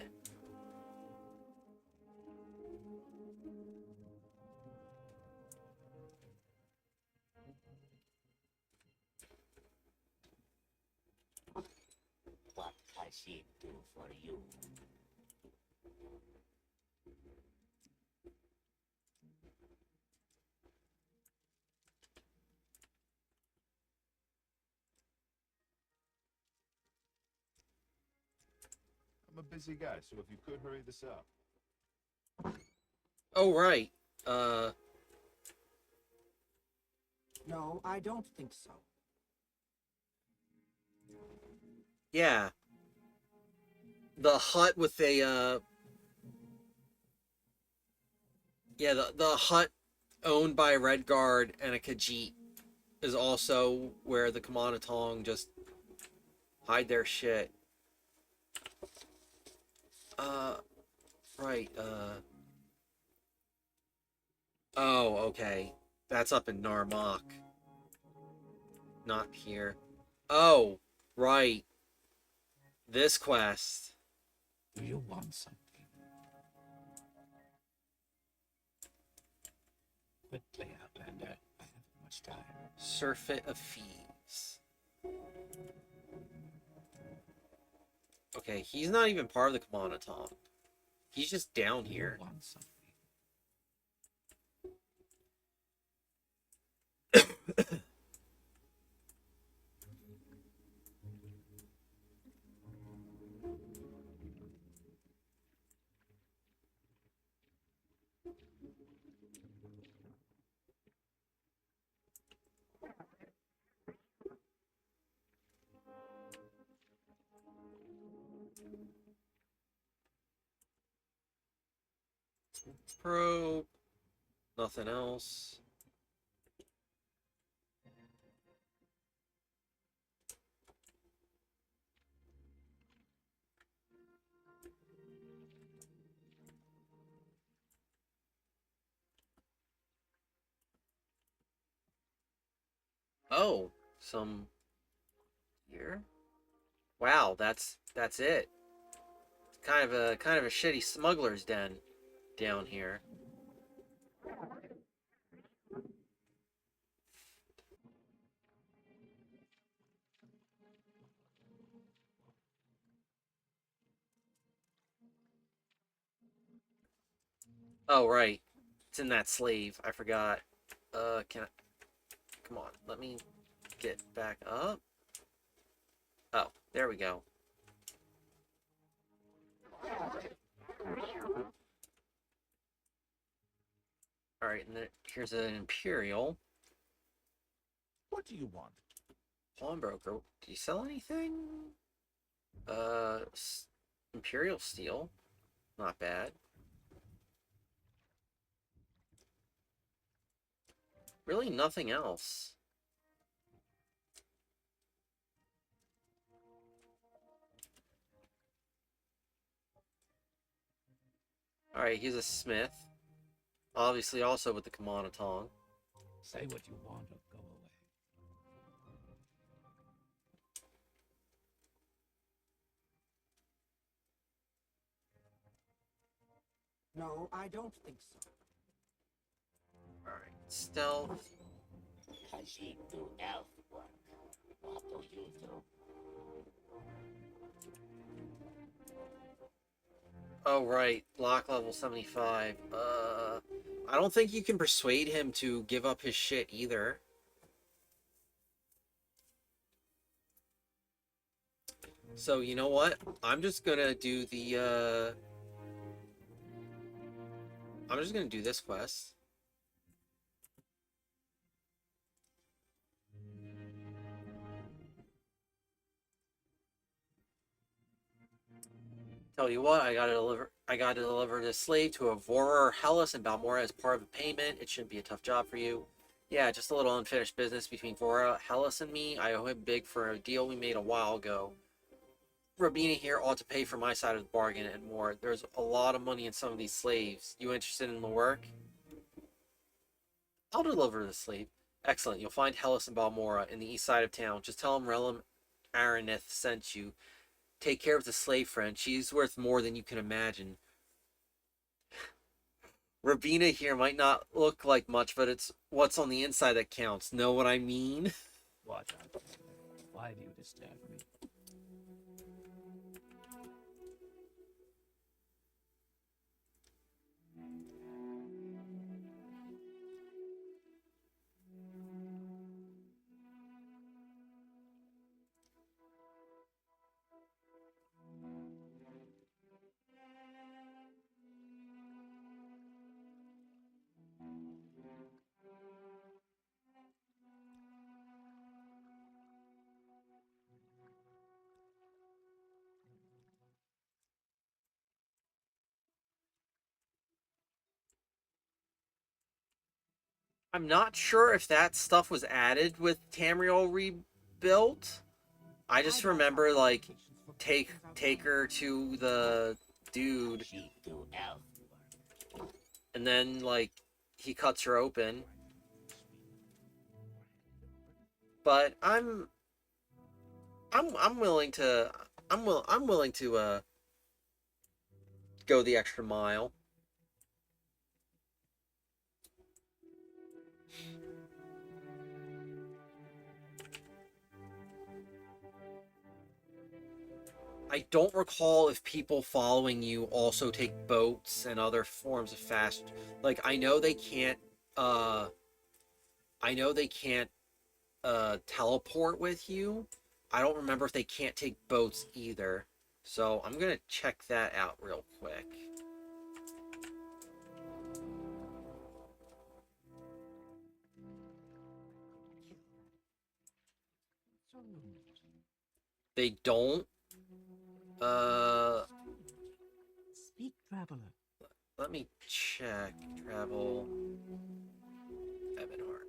What I should do for you. I'm a busy guy, so if you could hurry this up. Oh, right. No, I don't think so. Yeah. The hut with a, yeah, the hut owned by a Redguard and a Khajiit is also where the Kamanatong just hide their shit. Right, oh, okay. That's up in Narmak. Not here. Oh, right. This quest. Do you want something? Quickly, Outlander. I haven't much time. Surfeit of Thieves. Okay, he's not even part of the Kamanatong. He's just down Do here. you want something? Probe. Nothing else. Oh, some here. Wow, that's it. Kind of a shitty smuggler's den down here. Oh, right. It's in that slave. I forgot. Can I... Come on. Let me get back up. Oh, there we go. Alright, and then here's an Imperial. What do you want? Pawnbroker. Do you sell anything? Uh, Imperial Steel. Not bad. Really nothing else. Alright, he's a smith. Obviously also with the Kamanatong. Say what you want or go away. No, I don't think so. Alright, stealth. Cause you do elf work. What do you do? Oh, right. Lock level 75. I don't think you can persuade him to give up his shit either. So, you know what? I'm just gonna do the, I'm just gonna do this quest. Tell you what, I gotta deliver this slave to Aurora Hellas and Balmora as part of a payment. It shouldn't be a tough job for you. Yeah, just a little unfinished business between Aurora Hellas and me. I owe him big for a deal we made a while ago. Rabina here ought to pay for my side of the bargain and more. There's a lot of money in some of these slaves. You interested in the work? I'll deliver the slave. Excellent. You'll find Hellas and Balmora in the east side of town. Just tell him Relum Araneth sent you. Take care of the slave friend. She's worth more than you can imagine. Rabina here might not look like much, but it's what's on the inside that counts. Know what I mean? What? Why do you disturb me? I'm not sure if that stuff was added with Tamriel rebuilt. I just don't remember, have like, patience for take questions out take her to the dude, She do elf work. and then, like, he cuts her open. But I'm willing to I'm willing to go the extra mile. I don't recall if people following you also take boats and other forms of fast. Like, I know they can't. I know they can't teleport with you. I don't remember if they can't take boats either. So I'm gonna check that out real quick. They don't. Uh, Speak, traveler. Let me check. Travel. Ebonheart.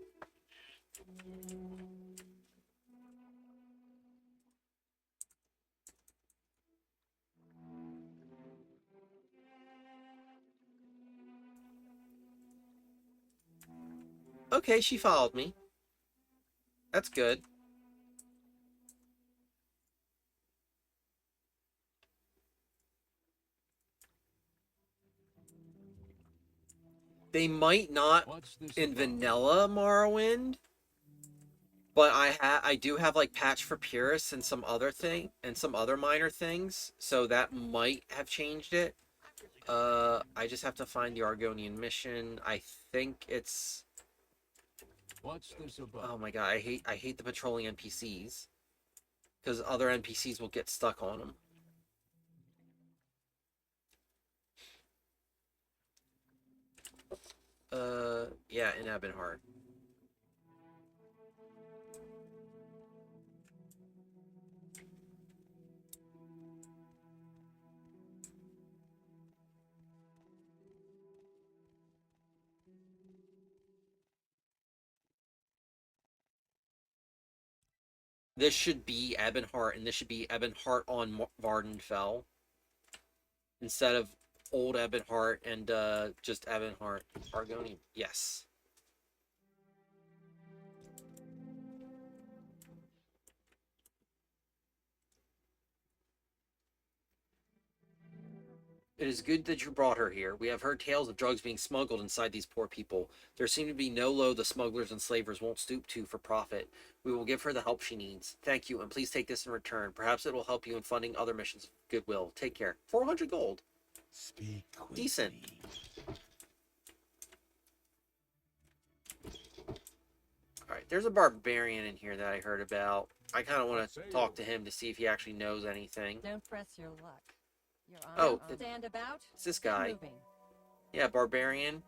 Okay, she followed me. That's good. They might not What's this in about? vanilla Morrowind, but I do have like patch for purists and some other thing and some other minor things, so that might have changed it. I just have to find the Argonian mission. I think it's. What's this about? Oh my god, I hate the patrolling NPCs because other NPCs will get stuck on them. Yeah, in Ebonheart. This should be Ebonheart, and this should be Ebonheart on Vardenfell instead of old Ebonheart and just Ebonheart. Argonian, yes. It is good that you brought her here. We have heard tales of drugs being smuggled inside these poor people. There seem to be no low the smugglers and slavers won't stoop to for profit. We will give her the help she needs. Thank you, and please take this in return. Perhaps it will help you in funding other missions of goodwill. Take care. 400 gold. Speak quickly. Decent. Alright, there's a barbarian in here that I heard about. I kind of want to talk to him to see if he actually knows anything. Don't press your luck. Your Oh, honor, stand about. It's this Get guy. moving. Yeah, barbarian.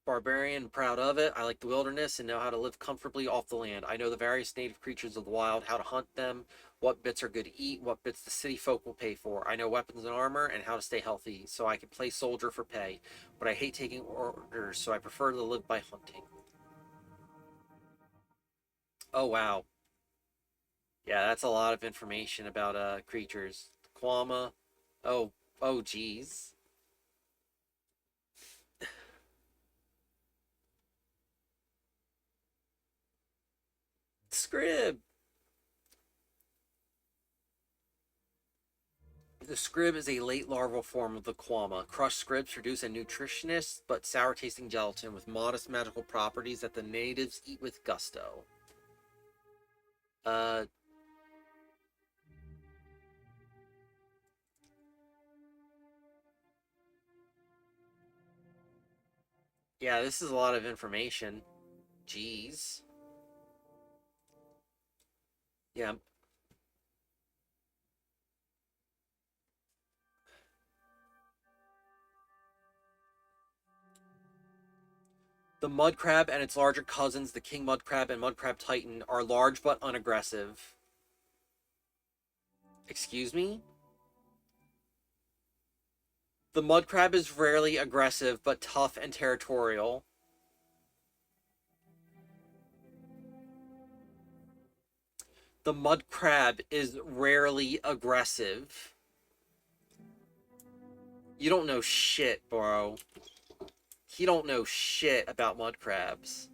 Barbarian, proud of it. I like the wilderness and know how to live comfortably off the land. I know the various native creatures of the wild, how to hunt them, what bits are good to eat, what bits the city folk will pay for. I know weapons and armor and how to stay healthy, so I can play soldier for pay. But I hate taking orders, so I prefer to live by hunting. Oh, wow. Yeah, that's a lot of information about creatures. Quama. Oh, geez. Scrib. The scrib is a late larval form of the quama. Crushed scribs produce a nutritious but sour-tasting gelatin with modest magical properties that the natives eat with gusto. Uh, yeah, this is a lot of information. Jeez. Yeah. The mud crab and its larger cousins, the king mud crab and mud crab titan, are large but unaggressive. Excuse me? The mud crab is rarely aggressive but tough and territorial. The mud crab is rarely aggressive. You don't know shit, bro. He don't know shit about mud crabs.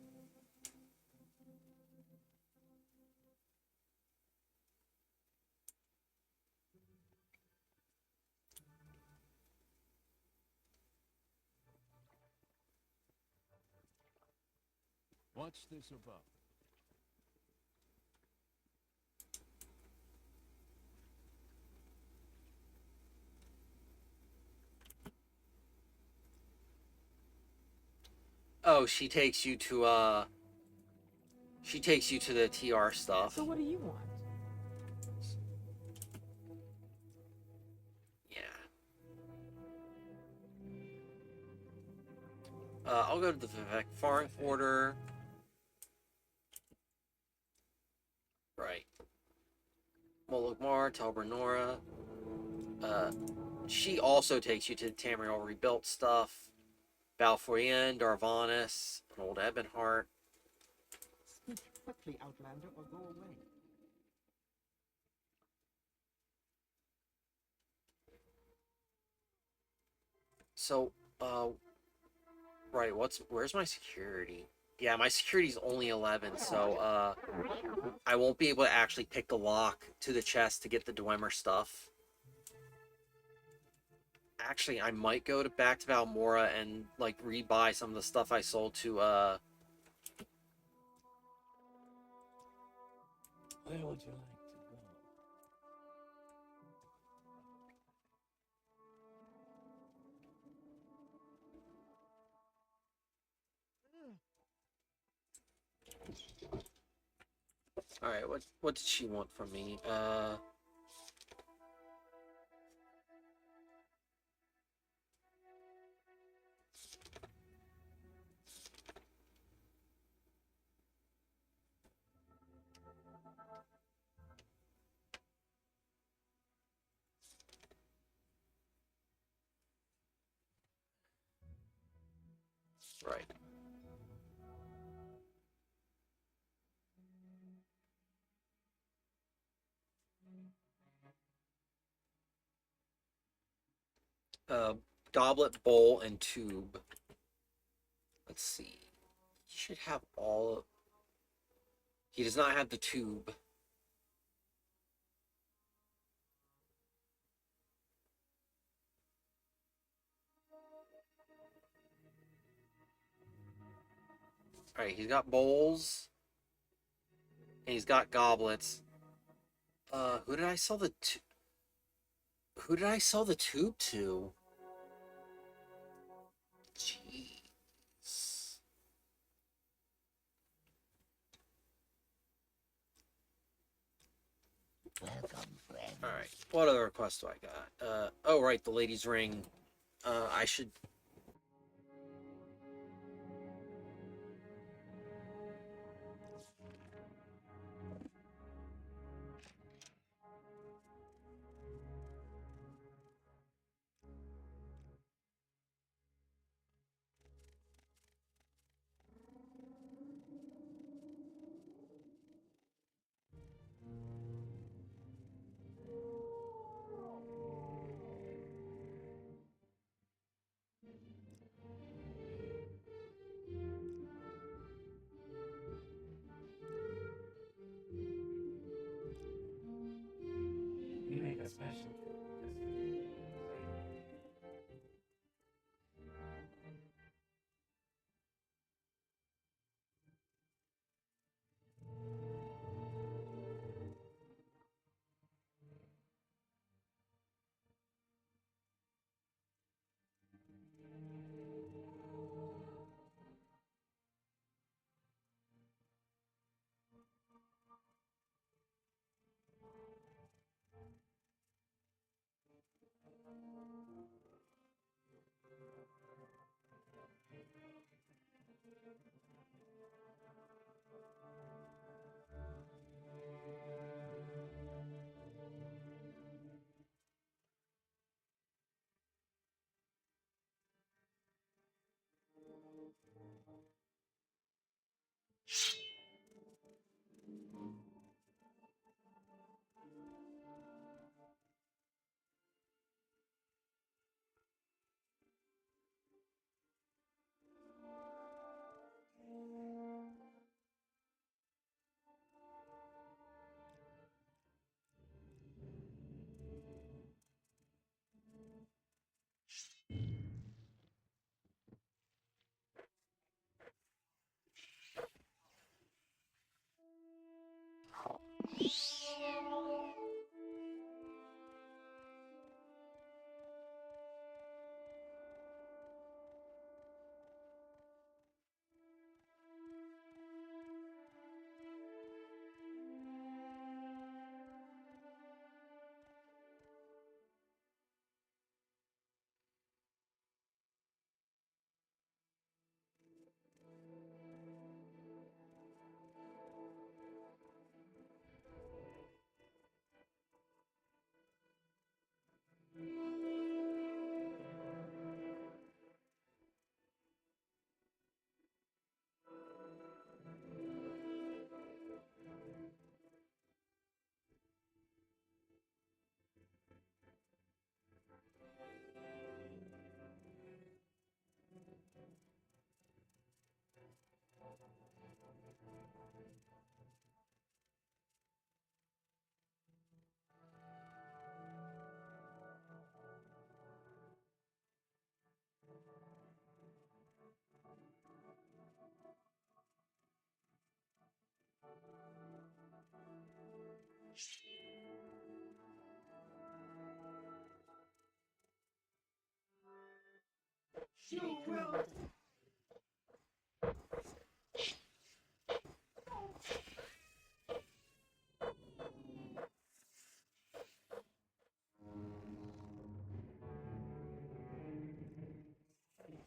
What's this about? Oh, she takes you to the TR stuff. So what do you want? Yeah. I'll go to the Vivek Foreign Quarter. Right. Molokmar, Talbernora. She also takes you to the Tamriel rebuilt stuff. Balfourian, Darvanis, an old Ebonheart. Speak quickly, Outlander, or go away. So, right, where's my security? Yeah, my security's only 11, so, I won't be able to actually pick the lock to the chest to get the Dwemer stuff. Actually, I might go back to Valmora and, like, rebuy some of the stuff I sold to, Where would you like to go? Alright, what did she want from me? Right. Uh, Goblet, bowl, and tube. Let's see. He should have all. He does not have the tube. Alright, he's got bowls. And he's got goblets. Who did I sell the who did I sell the tube to? Jeez. Welcome, friend. Alright, what other request do I got? Oh right, the lady's ring. I should... We make a special.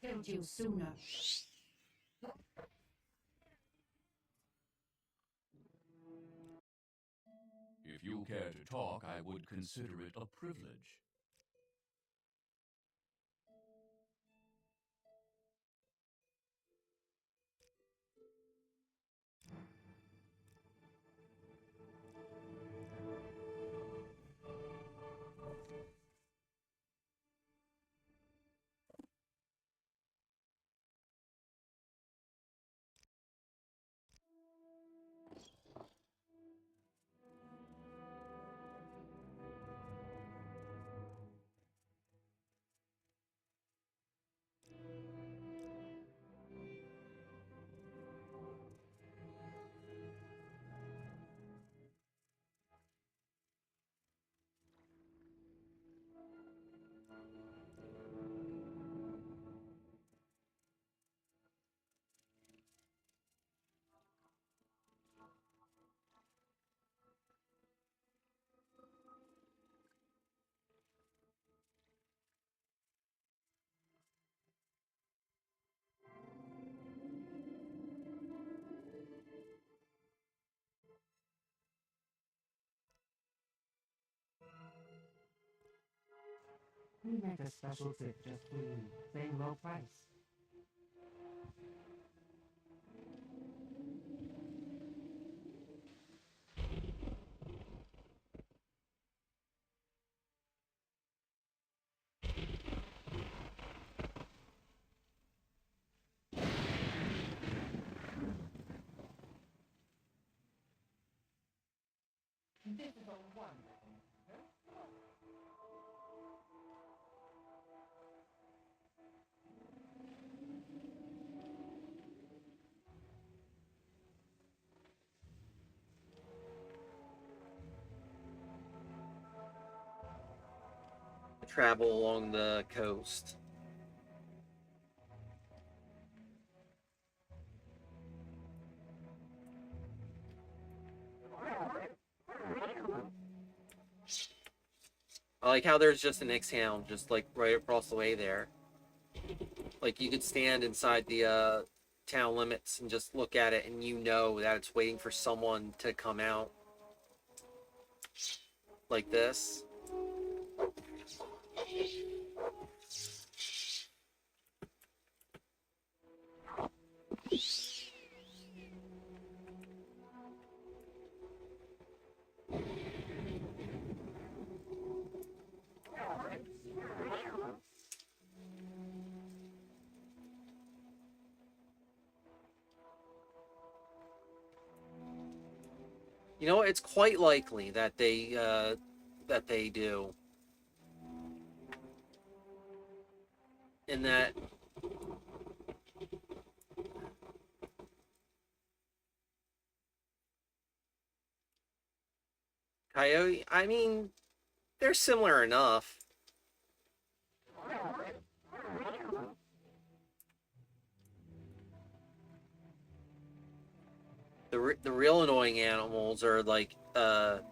Killed you sooner. If you care to talk, I would consider it a privilege. We make a special tip just for you. Same low price. This is a wonder. Travel along the coast. I like how there's just an X-Hound just like right across the way there. Like you could stand inside the town limits and just look at it and you know that it's waiting for someone to come out. Like this. You know, it's quite likely that they do. In that Coyote, I mean, they're similar enough. The real annoying animals are like the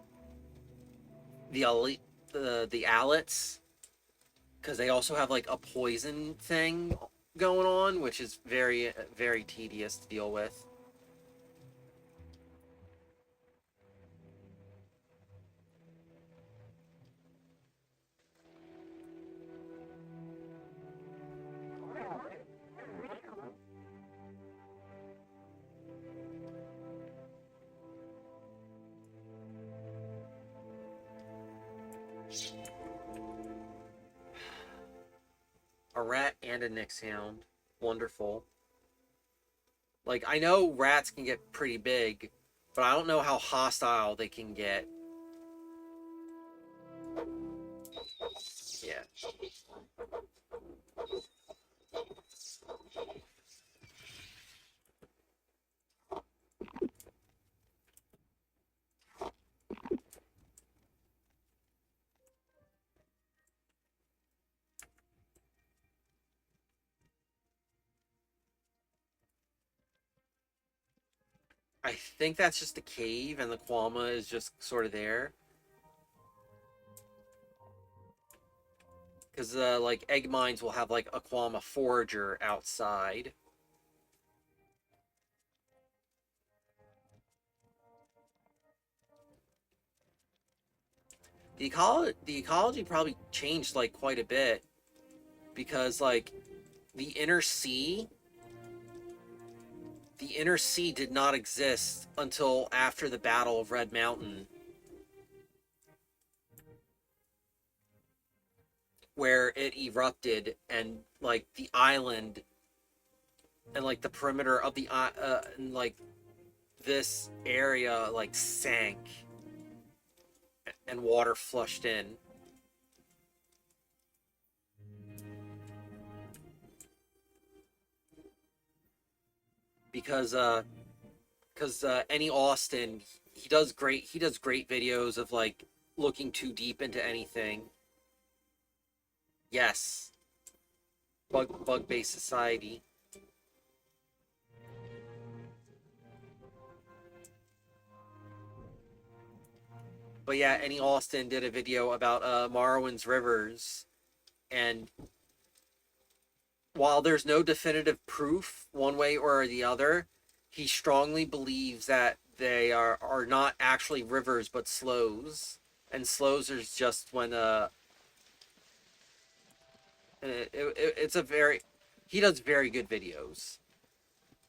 elite the owlets, because they also have like a poison thing going on, which is very tedious to deal with. A rat and a Nixhound. Wonderful. Like, I know rats can get pretty big, but I don't know how hostile they can get. Yeah. I think that's just the cave, and the Quama is just sort of there. Because, like, egg mines will have, like, a Quama forager outside. The ecology probably changed, like, quite a bit. Because, like, the inner sea... The inner sea did not exist until after the Battle of Red Mountain, where it erupted and like the island and like the perimeter of the and like this area like sank and water flushed in. Because Any Austin, he does great videos of like looking too deep into anything. Yes. Bug-based society. But yeah, Any Austin did a video about Morrowind's rivers, and while there's no definitive proof one way or the other, he strongly believes that they are not actually rivers but slows. And slows is just when It's a very, he does very good videos.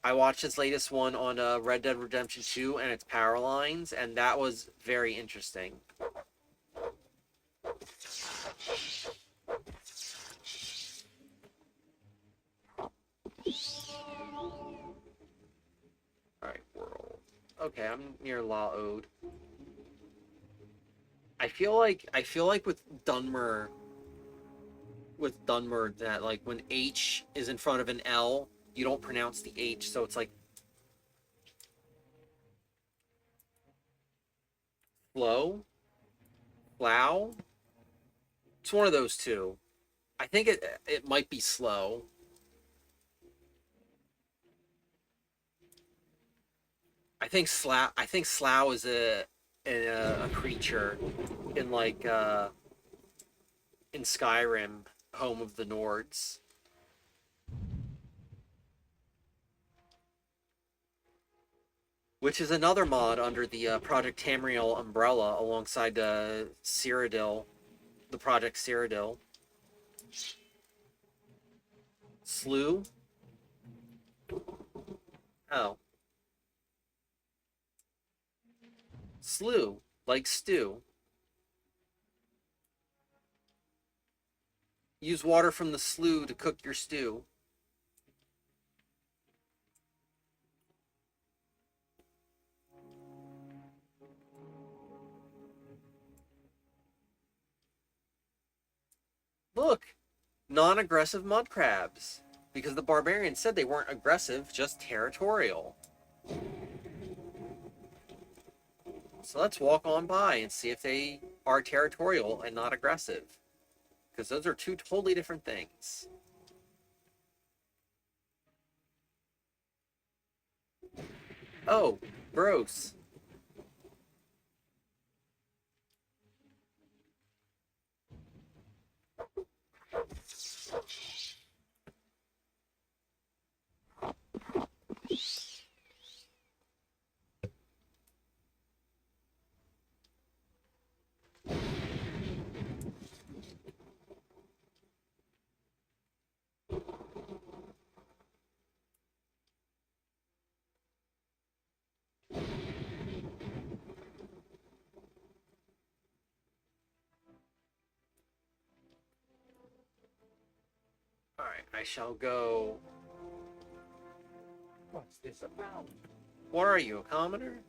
I watched his latest one on Red Dead Redemption 2 and its power lines, and that was very interesting. Alright, world. Okay, I'm near La Ode. I feel like with Dunmer that like when H is in front of an L, you don't pronounce the H, so it's like flow, flow. It's one of those two. I think it might be slow. I think Slough is a creature in like in Skyrim, home of the Nords. Which is another mod under the Project Tamriel umbrella alongside Cyrodiil, the Project Cyrodiil. Slew? Oh. Slew, like stew. Use water from the slough to cook your stew. Look, non-aggressive mud crabs. Because the barbarians said they weren't aggressive, just territorial. So let's walk on by and see if they are territorial and not aggressive. Because those are two totally different things. Oh, gross. Alright, I shall go. What's this about? What are you, a commoner?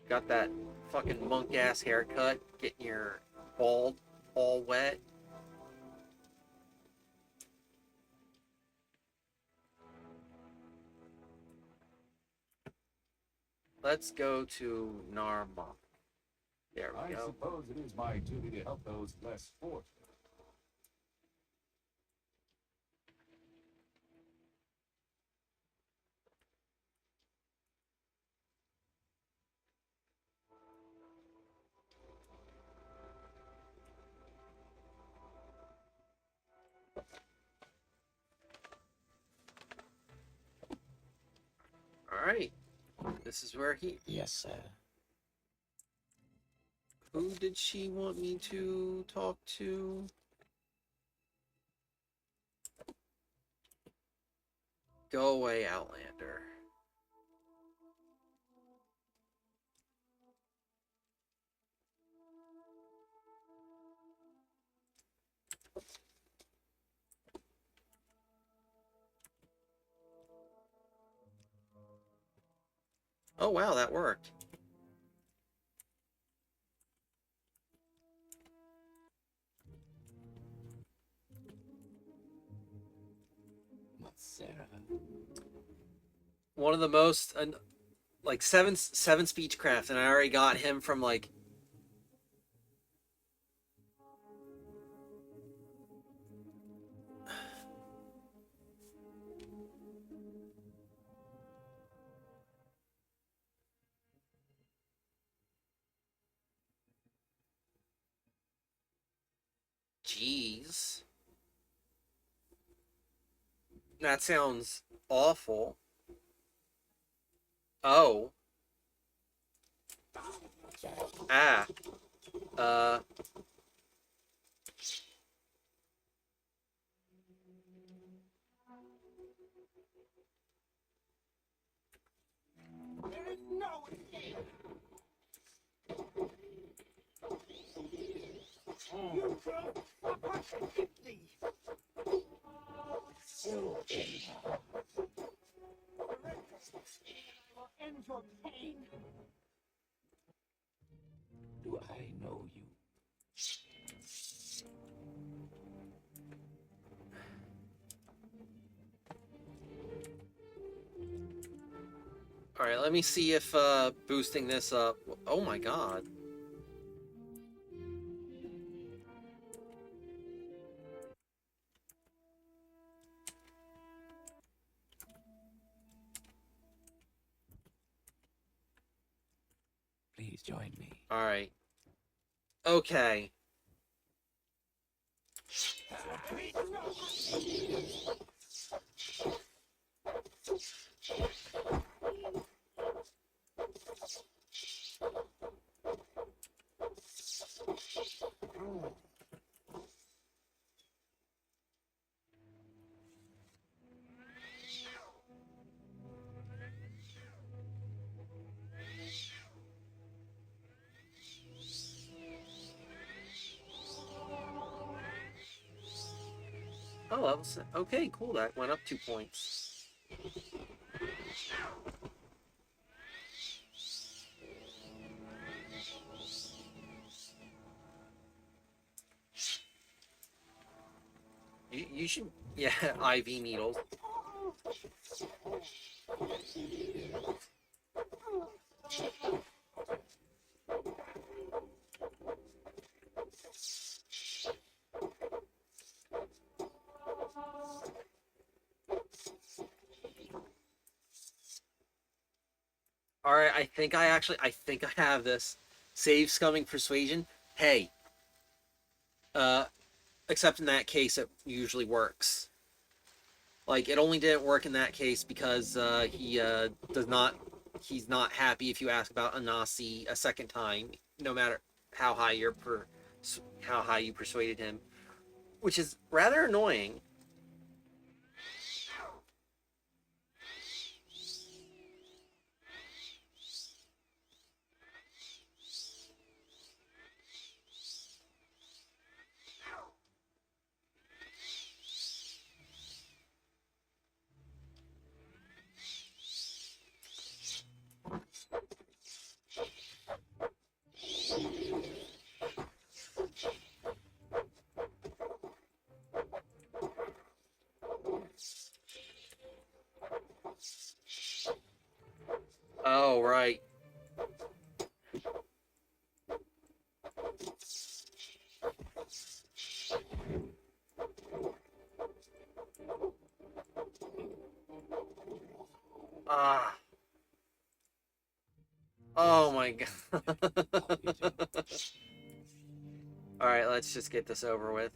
Got that fucking monk ass haircut, getting your bald all wet. Let's go to Narmak. There we I go. suppose it is my duty to help those less fortunate. Alright. This is where he. Yes, sir. Who did she want me to talk to? Go away, Outlander. Oh wow, that worked. What's Sarah? One of the most like seven speechcraft, and I already got him from like. Jeez. That sounds awful. Oh. Ah. Uh. There is no escape. You will suffer deeply. I will end your pain. Do I know you? All right, let me see if boosting this up. Oh my god. Please join me. All right. Okay. Oh, that was okay. Cool. That went up 2 points. You should, yeah, IV needles. All right, I think I have this. Save scumming persuasion. Hey, uh, except in that case, it usually works. Like, it only didn't work in that case because he's not happy if you ask about Anasi a second time, no matter how high how high you persuaded him, which is rather annoying. Oh, right. Ah. Oh my god. Alright, let's just get this over with.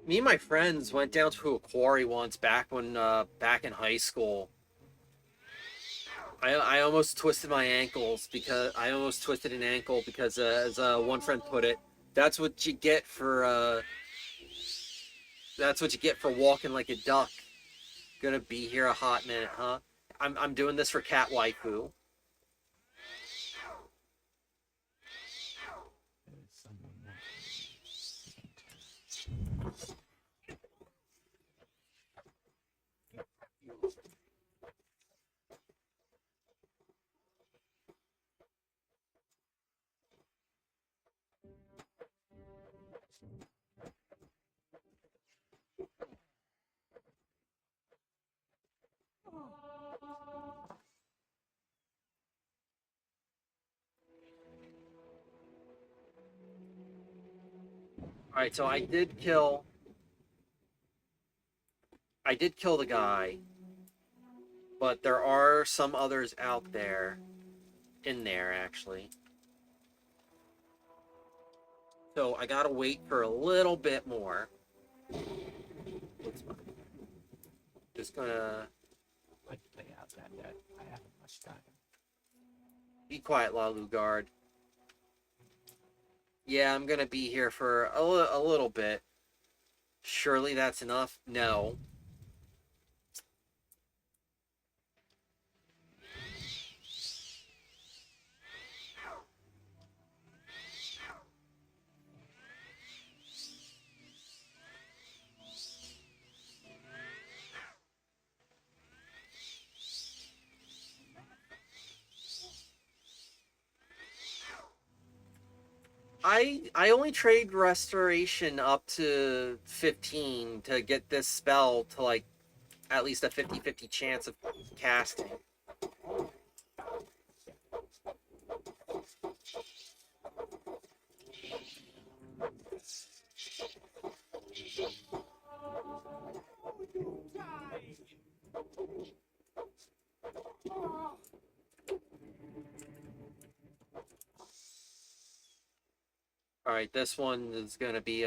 Me and my friends went down to a quarry once back in high school. I almost twisted my ankles because I almost twisted an ankle because as one friend put it, that's what you get for walking like a duck. Gonna be here a hot minute, huh? I'm doing this for cat waifu. Alright, so I did kill the guy, but there are some others out there. In there, actually. So I gotta wait for a little bit more. Just gonna Let's play out that I haven't much time. be quiet, Laluguard. Yeah, I'm gonna be here for a little bit. Surely that's enough? No. I only trade restoration up to 15 to get this spell to like at least a 50-50 chance of casting. All right, this one is gonna be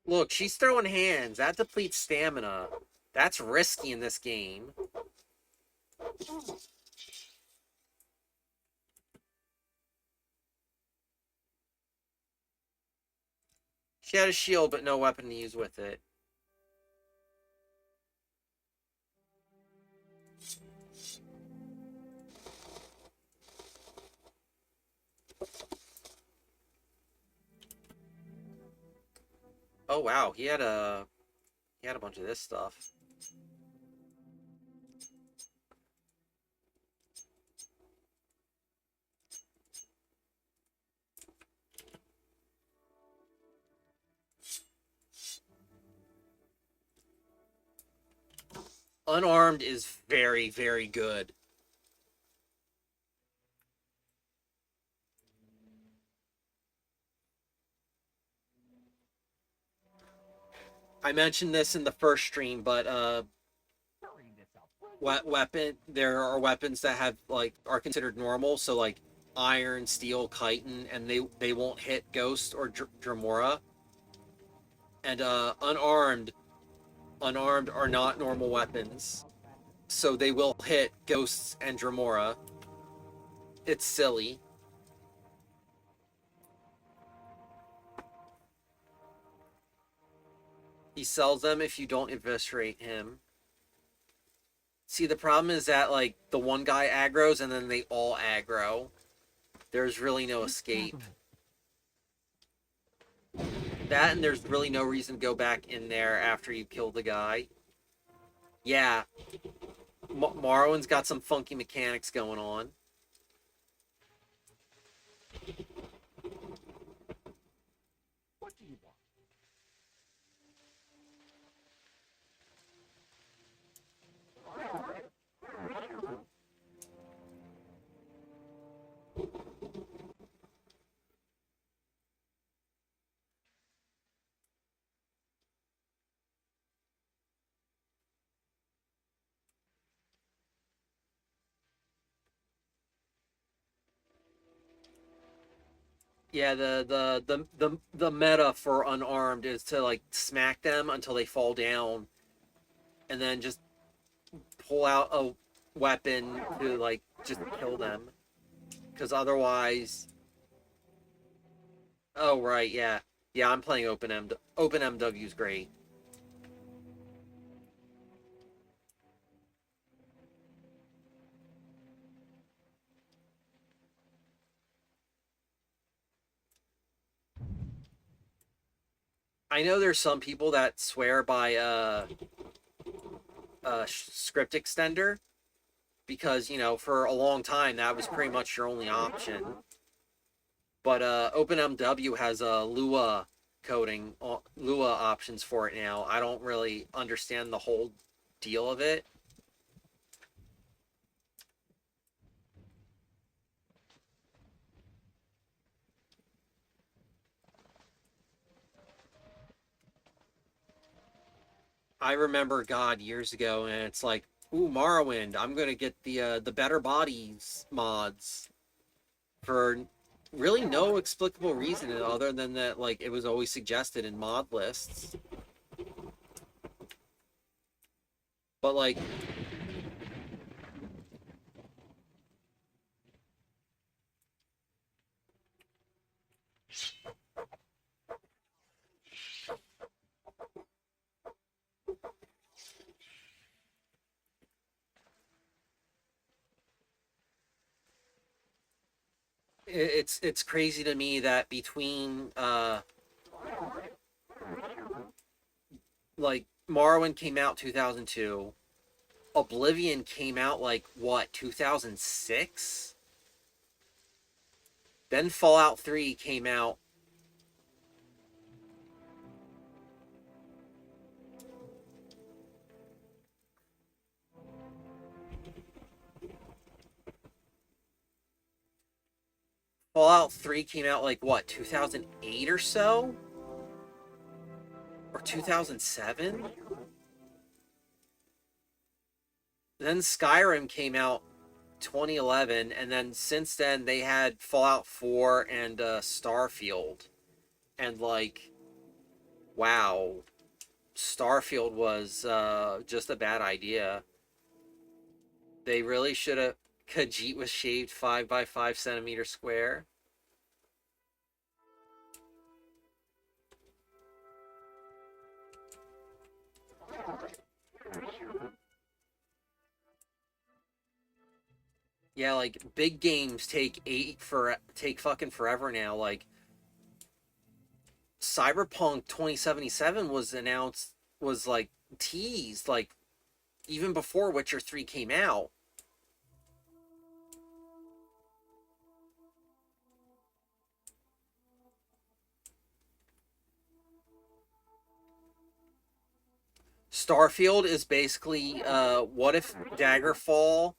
look, she's throwing hands. That depletes stamina. That's risky in this game. She had a shield, but no weapon to use with it. Oh wow, he had a bunch of this stuff. Unarmed is very, very good. I mentioned this in the first stream, but there are weapons that have like are considered normal, so like iron, steel, chitin, and they won't hit ghost or Dremora. And unarmed are not normal weapons, so they will hit ghosts and Dremora. It's silly. He sells them if you don't eviscerate him. See, the problem is that like the one guy aggroes and then they all aggro. There's really no escape. That and there's really no reason to go back in there after you kill the guy. Yeah. Morrowind's got some funky mechanics going on. What do you want? Yeah, the meta for unarmed is to like smack them until they fall down, and then just pull out a weapon to like just kill them. Because otherwise... Oh, right, yeah. Yeah, I'm playing OpenM. OpenMW's great. I know there's some people that swear by script extender because, you know, for a long time that was pretty much your only option. But OpenMW has a Lua coding, Lua options for it now. I don't really understand the whole deal of it. I remember God years ago, and it's like, ooh, Morrowind. I'm gonna get the Better Bodies mods for really no explicable reason other than that, like, it was always suggested in mod lists. But like, it's crazy to me that between like Morrowind came out 2002, Oblivion came out like what 2006, then Fallout 3 came out. Fallout 3 came out like what 2008 or so, or 2007. Then Skyrim came out 2011, and then since then they had Fallout 4 and Starfield. And like, wow, Starfield was just a bad idea. They really should have. Khajiit was shaved 5 by 5 centimeter square. Yeah, like big games take fucking forever now. Like Cyberpunk 2077 was announced, was like teased like even before Witcher 3 came out. Starfield is basically what if Daggerfall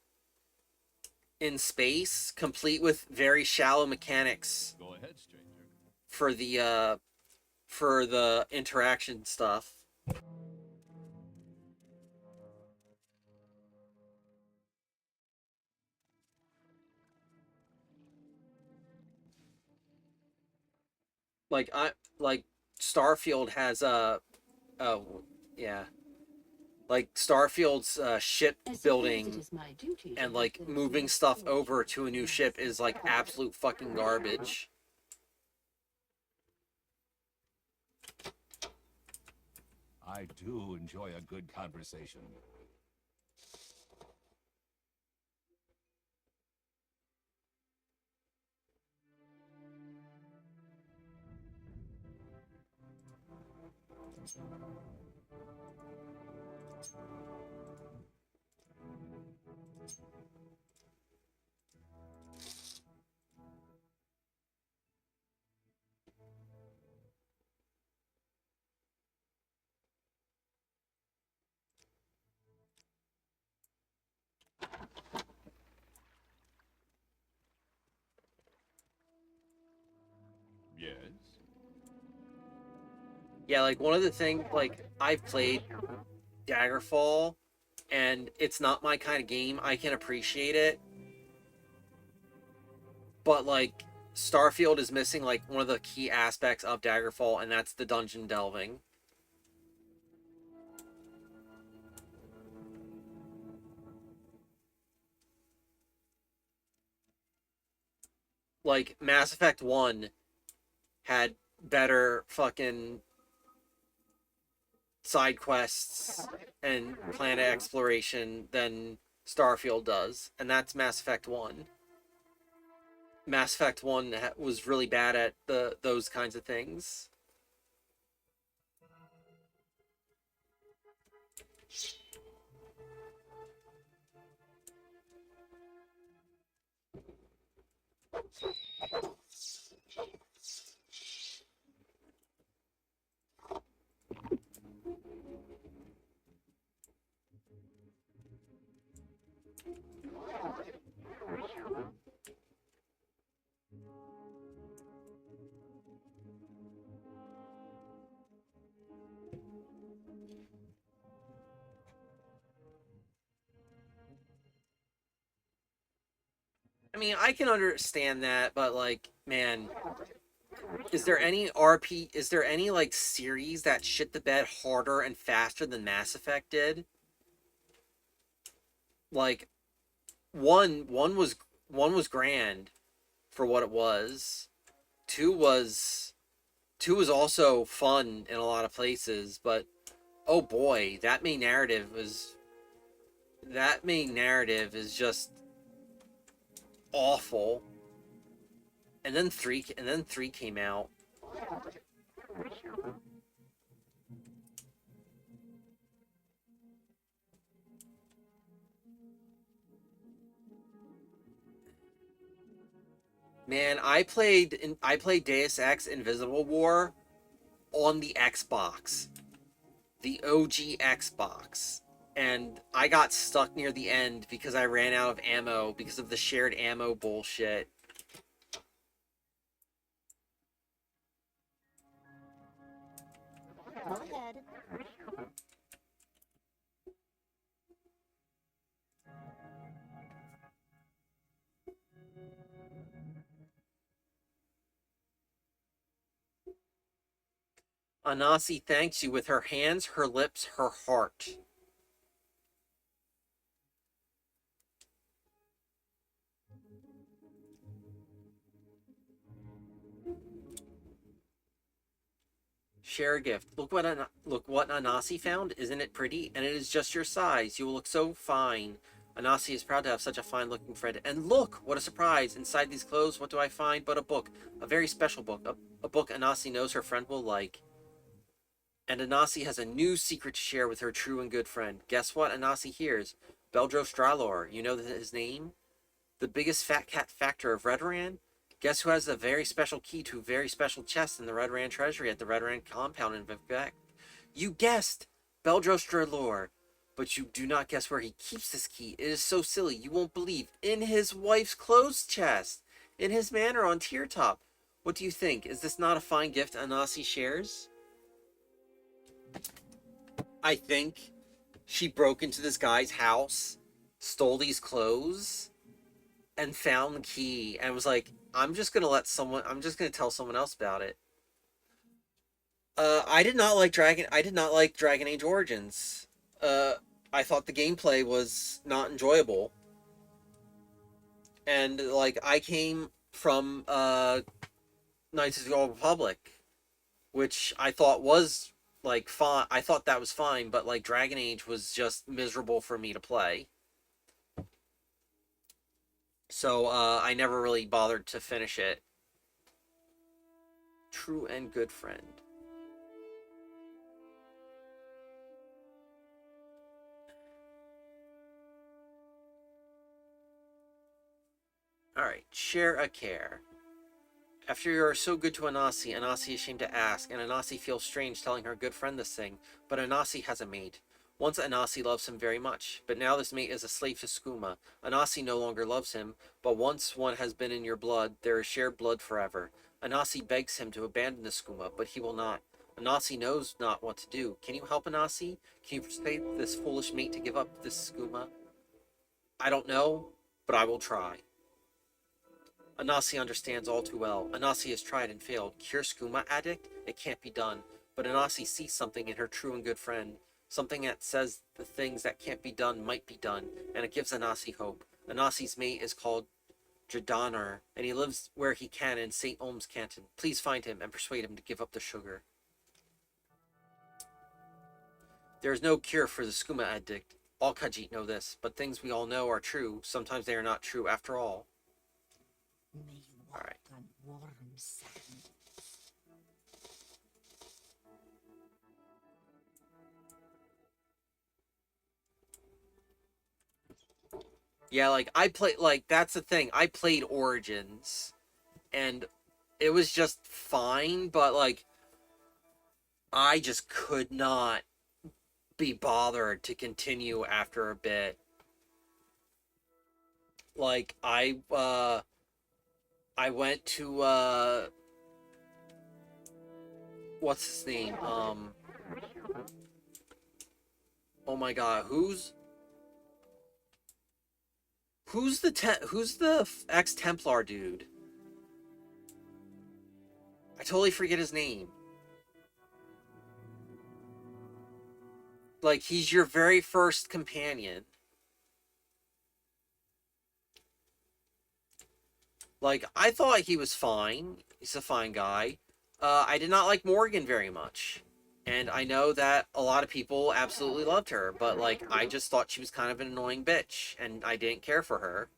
in space, complete with very shallow mechanics Go ahead, stranger. for the interaction stuff. Like I like Starfield has oh yeah, like Starfield's ship building and like moving stuff over to a new ship is like absolute fucking garbage. I do enjoy a good conversation. Yes? Yeah, like one of the things, like I've played Daggerfall and it's not my kind of game. I can appreciate it, but like Starfield is missing like one of the key aspects of Daggerfall, and that's the dungeon delving. like Mass Effect 1 had better fucking side quests and planet exploration than Starfield does, and that's Mass Effect 1. Mass Effect 1 was really bad at those kinds of things. I mean, I can understand that, but like, man, is there any is there any like series that shit the bed harder and faster than Mass Effect did? Like one was grand for what it was. Two was two was also fun in a lot of places, but oh boy, that main narrative is just awful. And then three came out. Man, I played Deus Ex Invisible War on the Xbox, the OG Xbox, and I got stuck near the end because I ran out of ammo because of the shared ammo bullshit. Go ahead. Anasi thanks you with her hands, her lips, her heart. Share a gift. Look what Anasi found. Isn't it pretty? And it is just your size. You will look so fine. Anasi is proud to have such a fine-looking friend. And look, what a surprise! Inside these clothes, what do I find but a book? A very special book. A book Anasi knows her friend will like. And Anasi has a new secret to share with her true and good friend. Guess what Anasi hears? Beldro Stralor. You know his name? The biggest fat cat factor of Redran? Guess who has a very special key to a very special chest in the Redran treasury at the Redran compound in Vivek? You guessed! Beldro Stralor. But you do not guess where he keeps this key. It is so silly, you won't believe. In his wife's clothes chest! In his manor on Tier Top. What do you think? Is this not a fine gift Anasi shares? I think she broke into this guy's house, stole these clothes, and found the key, and was like, I'm just gonna tell someone else about it. I did not like Dragon Age Origins. Uh, I thought the gameplay was not enjoyable. And like I came from Knights of the Old Republic, which I thought was like fine. I thought that was fine, but like Dragon Age was just miserable for me to play. So I never really bothered to finish it. True and good friend. Alright, share a care. After you are so good to Anasi, Anasi is ashamed to ask, and Anasi feels strange telling her good friend this thing, but Anasi has a mate. Once Anasi loves him very much, but now this mate is a slave to Skooma. Anasi no longer loves him, but once one has been in your blood, there is shared blood forever. Anasi begs him to abandon the Skooma, but he will not. Anasi knows not what to do. Can you help Anasi? Can you persuade this foolish mate to give up this Skooma? I don't know, but I will try. Anasi understands all too well. Anasi has tried and failed. Cure Skooma addict? It can't be done. But Anasi sees something in her true and good friend. Something that says the things that can't be done might be done, and it gives Anasi hope. Anasi's mate is called Jadanar, and he lives where he can in St. Ohm's Canton. Please find him and persuade him to give up the sugar. There is no cure for the skooma addict. All Khajiit know this, but things we all know are true. Sometimes they are not true after all. May you walk Alright. on warm sand. Yeah, like, I play, like, that's the thing. I played Origins, and it was just fine, but, like, I just could not be bothered to continue after a bit. Like, I went to, what's his name? Oh my god, who's the ex-Templar dude? I totally forget his name. Like, he's your very first companion. Like, I thought he was fine. He's a fine guy. I did not like Morgan very much. And I know that a lot of people absolutely loved her, but, like, I just thought she was kind of an annoying bitch, and I didn't care for her.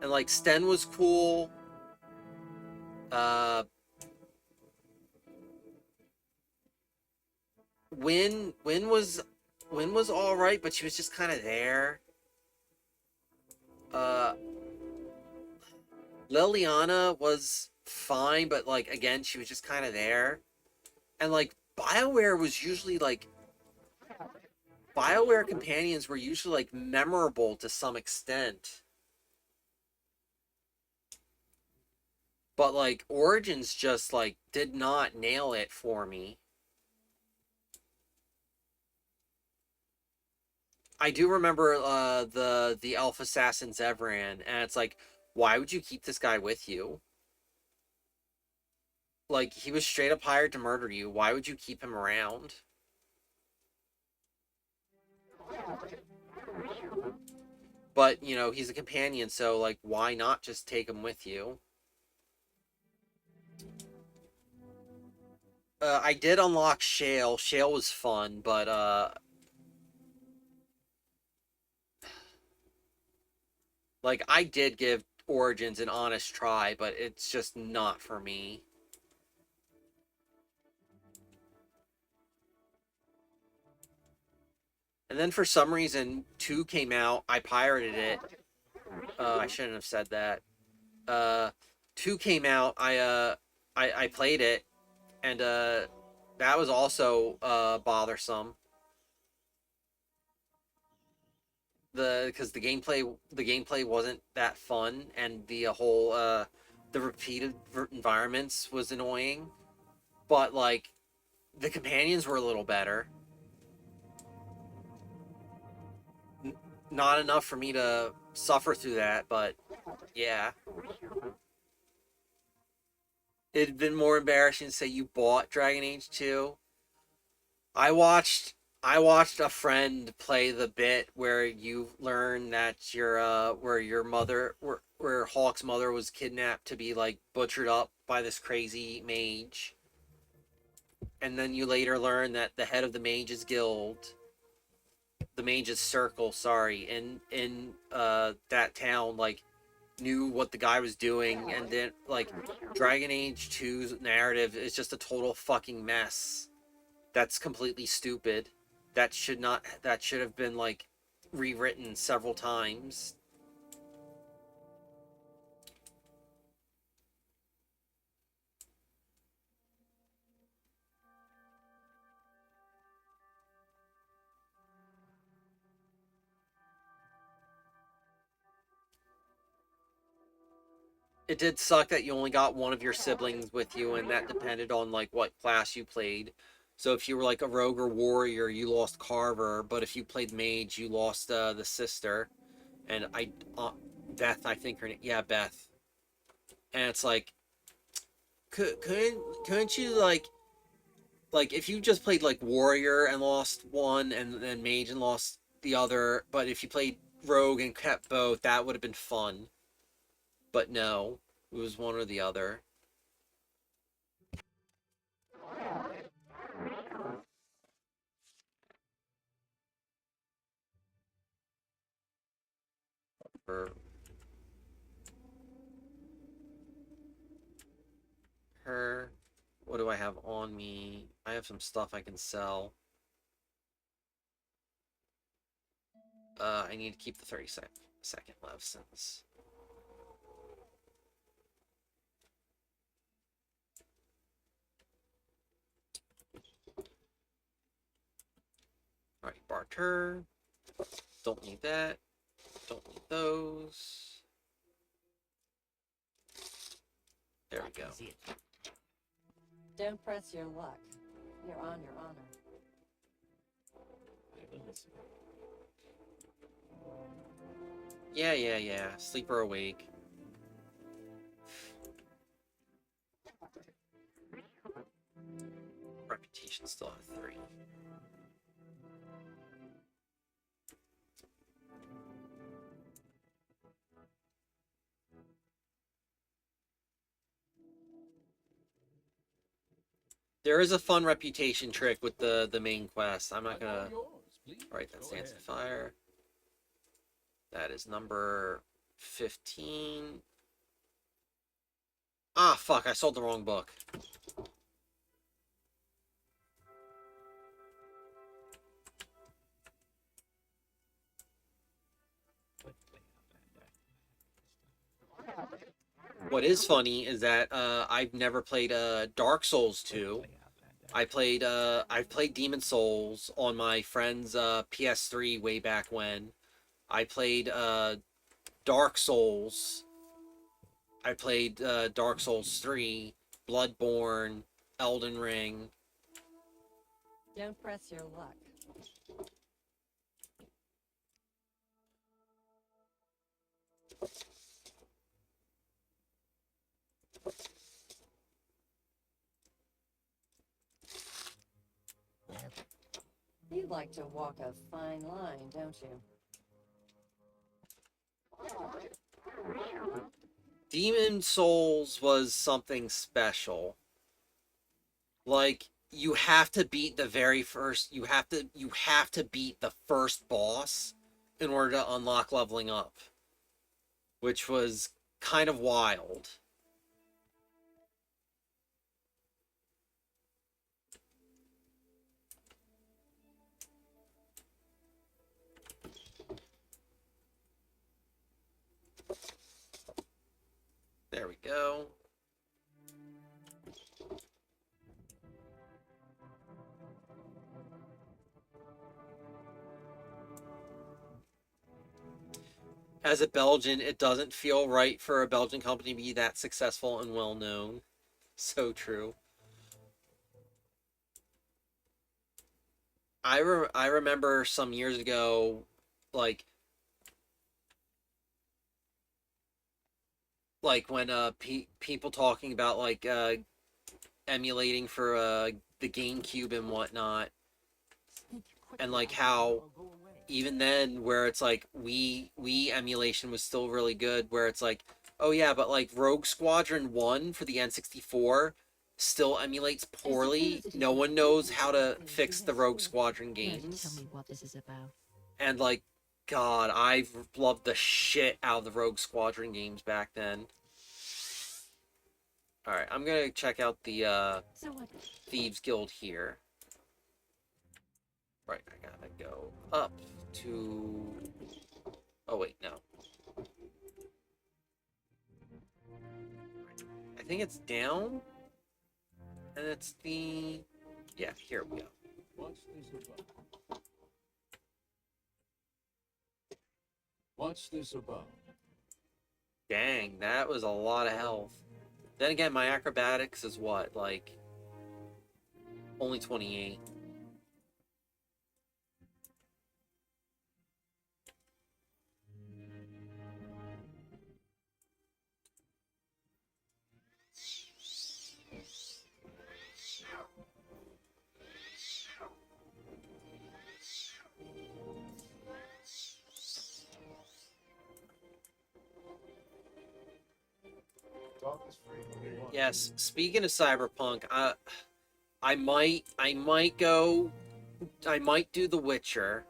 And, like, Sten was cool. Win was all right, but she was just kind of there. Liliana was fine, but, like, again, she was just kind of there. And, like, BioWare was usually, like, BioWare companions were usually, like, memorable to some extent. But, like, Origins just, like, did not nail it for me. I do remember the Elf Assassin Zevran, and it's like, why would you keep this guy with you? Like, he was straight up hired to murder you. Why would you keep him around? But, you know, he's a companion, so, like, why not just take him with you? I did unlock Shale. Shale was fun, but, like, I did give Origins an honest try, but it's just not for me. And then for some reason, 2 came out. I pirated it. I shouldn't have said that. 2 came out. I played it, and that was also bothersome. Because the gameplay wasn't that fun, and the whole the repeated environments was annoying. But, like, the companions were a little better. Not enough for me to suffer through that, but yeah. It'd been more embarrassing to say you bought Dragon Age 2. I watched I watched a friend play the bit where you learn that your mother where Hawk's mother was kidnapped to be, like, butchered up by this crazy mage. And then you later learn that the head of the Mages Guild, the Mages Circle, sorry, in that town, like, knew what the guy was doing, and then, like, Dragon Age 2's narrative is just a total fucking mess. That's completely stupid. That should have been, like, rewritten several times. It did suck that you only got one of your siblings with you, and that depended on, like, what class you played. So if you were, like, a rogue or warrior, you lost Carver, but if you played mage, you lost the sister. And Beth, I think her name, yeah, Beth. And it's like, couldn't you, like, if you just played, like, warrior and lost one, and then mage and lost the other, but if you played rogue and kept both, that would have been fun. But no, it was one or the other. Her, her. What do I have on me? I have some stuff I can sell. I need to keep the 30-second left since. Alright, barter. Don't need that. Don't need those. There we go. That is it. Don't press your luck. You're on your honor. I will listen. Yeah. Sleeper awake. Reputation still at 3. There is a fun reputation trick with the main quest. I'm not gonna write that stance of fire. That is number 15. Ah, fuck, I sold the wrong book. What is funny is that I've never played Dark Souls 2. I've played Demon Souls on my friend's PS3 way back when. I played Dark Souls. I played Dark Souls 3, Bloodborne, Elden Ring. Don't press your luck. You like to walk a fine line, don't you? Demon Souls was something special. Like, you have to beat the very first, you have to beat the first boss in order to unlock leveling up, which was kind of wild. There we go. As a Belgian, it doesn't feel right for a Belgian company to be that successful and well known. So true. I remember some years ago, like when people talking about like emulating for the GameCube and whatnot, and like how even then where it's like Wii emulation was still really good, where it's like, oh yeah, but like Rogue Squadron 1 for the N64 still emulates poorly. No one knows how to fix the Rogue Squadron games. Tell me what this is about. And like, God, I've loved the shit out of the Rogue Squadron games back then. Alright, I'm gonna check out the Thieves Guild here. Right, I gotta go up to... Oh wait, no. I think it's down? And it's the... Yeah, here we go. What's this about? What's this about? Dang, that was a lot of health. Then again, my acrobatics is what, like... Only 28. Yes, speaking of Cyberpunk, I might do The Witcher.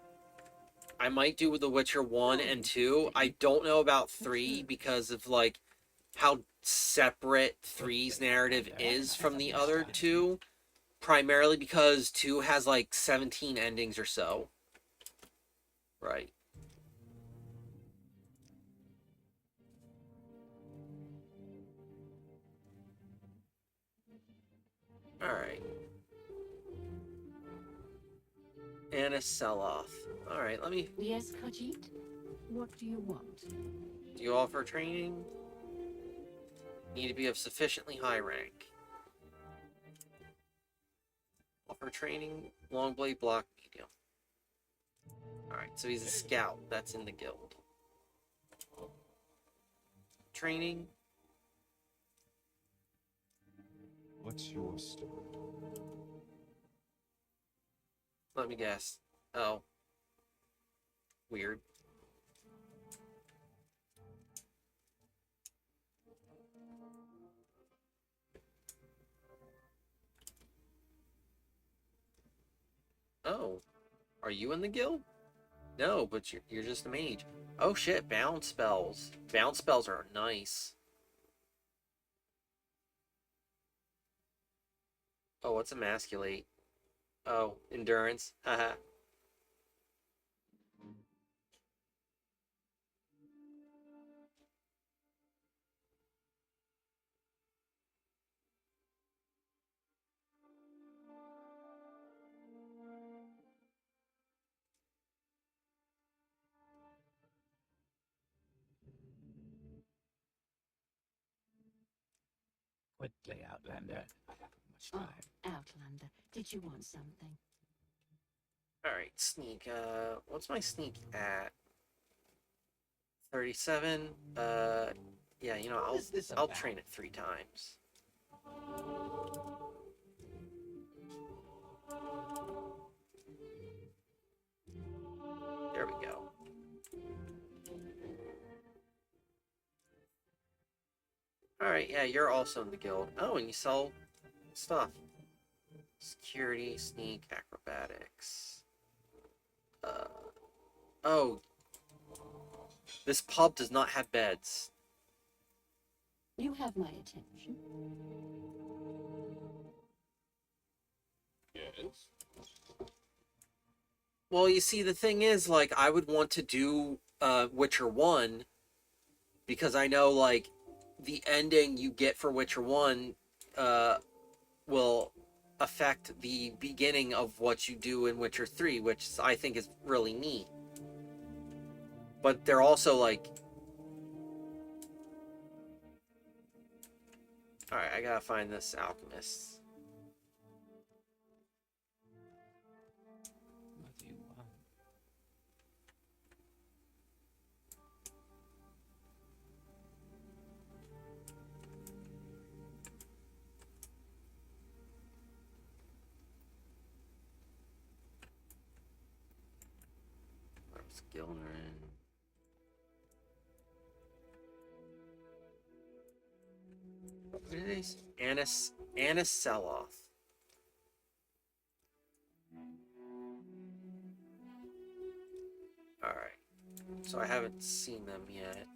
I might do The Witcher 1 and 2. I don't know about 3 because of like how separate 3's narrative is from the other two, primarily because 2 has like 17 endings or so. Right. All right. And a sell-off. All right, let me... Yes, Khajiit? What do you want? Do you offer training? Need to be of sufficiently high rank. Offer training, long blade block, medium. Alright, so he's a scout. That's in the guild. Training. What's your story? Let me guess. Oh. Weird. Oh. Are you in the guild? No, but you're just a mage. Oh shit, bounce spells. Bounce spells are nice. Oh, what's emasculate? Oh, endurance. Haha. Quickly, Outlander. I haven't much Oh, time. Outlander, did you want something? Alright, sneak. What's my sneak at? 37. Yeah, you know, I'll train it 3 times. There we go. Alright, yeah, you're also in the guild. Oh, and you sell stuff. Security, sneak, acrobatics. Oh. This pub does not have beds. You have my attention. Yes? Well, you see, the thing is, like, I would want to do Witcher 1 because I know, like, the ending you get for Witcher 1 will affect the beginning of what you do in Witcher 3, which I think is really neat. But they're also, like... Alright, I gotta find this alchemist. What do you want? Where's Gilnerin? What did they say? Anna Seloth. Alright. So I haven't seen them yet.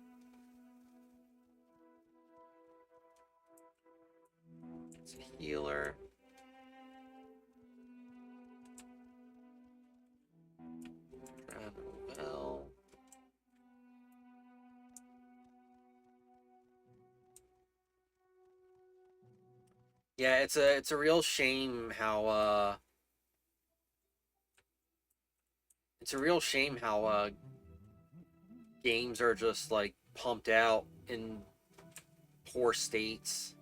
It's a healer. Well. Yeah, it's a real shame how it's a real shame how games are just like pumped out in poor states.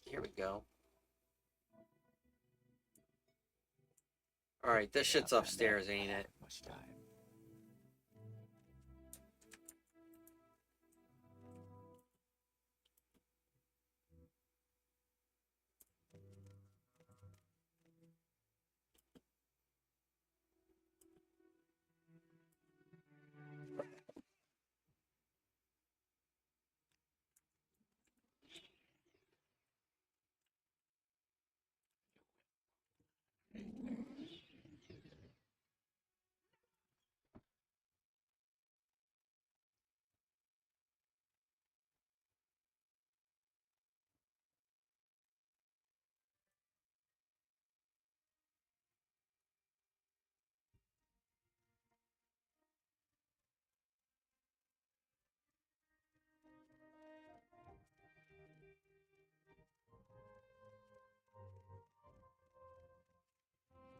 Here we go. Alright, this shit's upstairs, ain't it? Much time.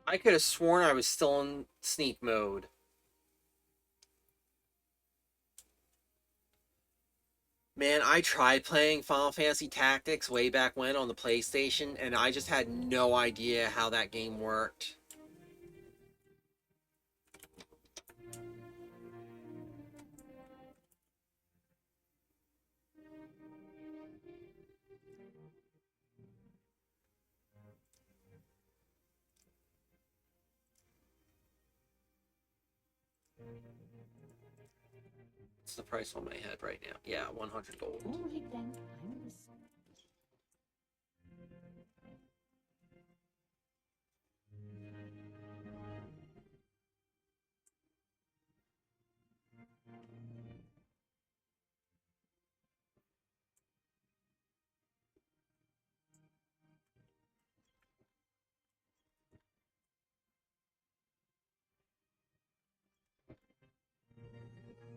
I could have sworn I was still in sneak mode. Man, I tried playing Final Fantasy Tactics way back when on the PlayStation, and I just had no idea how that game worked. What's the price on my head right now? Yeah, 100 gold. All right then. I'm res-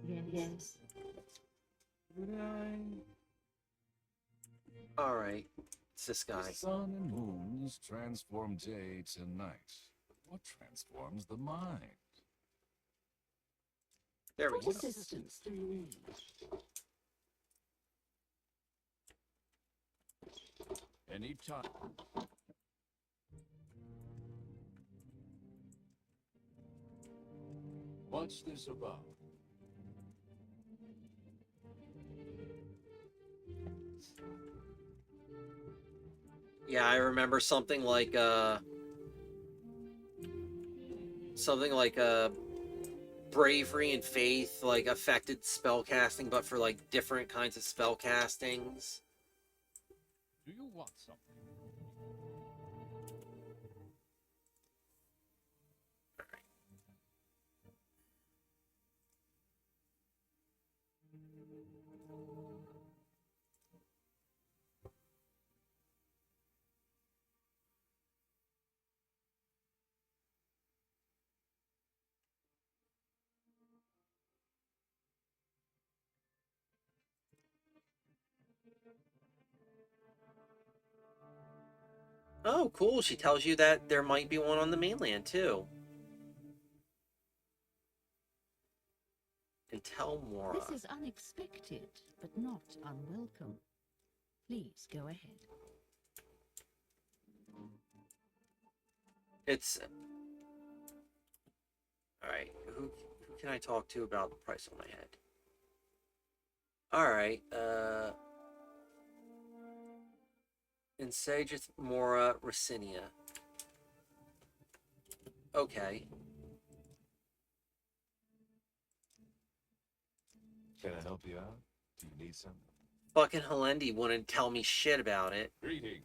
Yes. Alright, it's this The guy. sun and moons transform day to night. What transforms the mind? There we What go. assistance do you need? Anytime. What's this about? Yeah, I remember something like bravery and faith like affected spell casting, but for like different kinds of spell castings. Do you want something? Oh, cool. She tells you that there might be one on the mainland too. And tell Mora. This is unexpected, but not unwelcome. Please go ahead. It's alright. Who can I talk to about the price on my head? Alright, Insageth Mora Racinia. Okay. Can I help you out? Do you need something? Fucking Helendi wouldn't tell me shit about it. Greetings.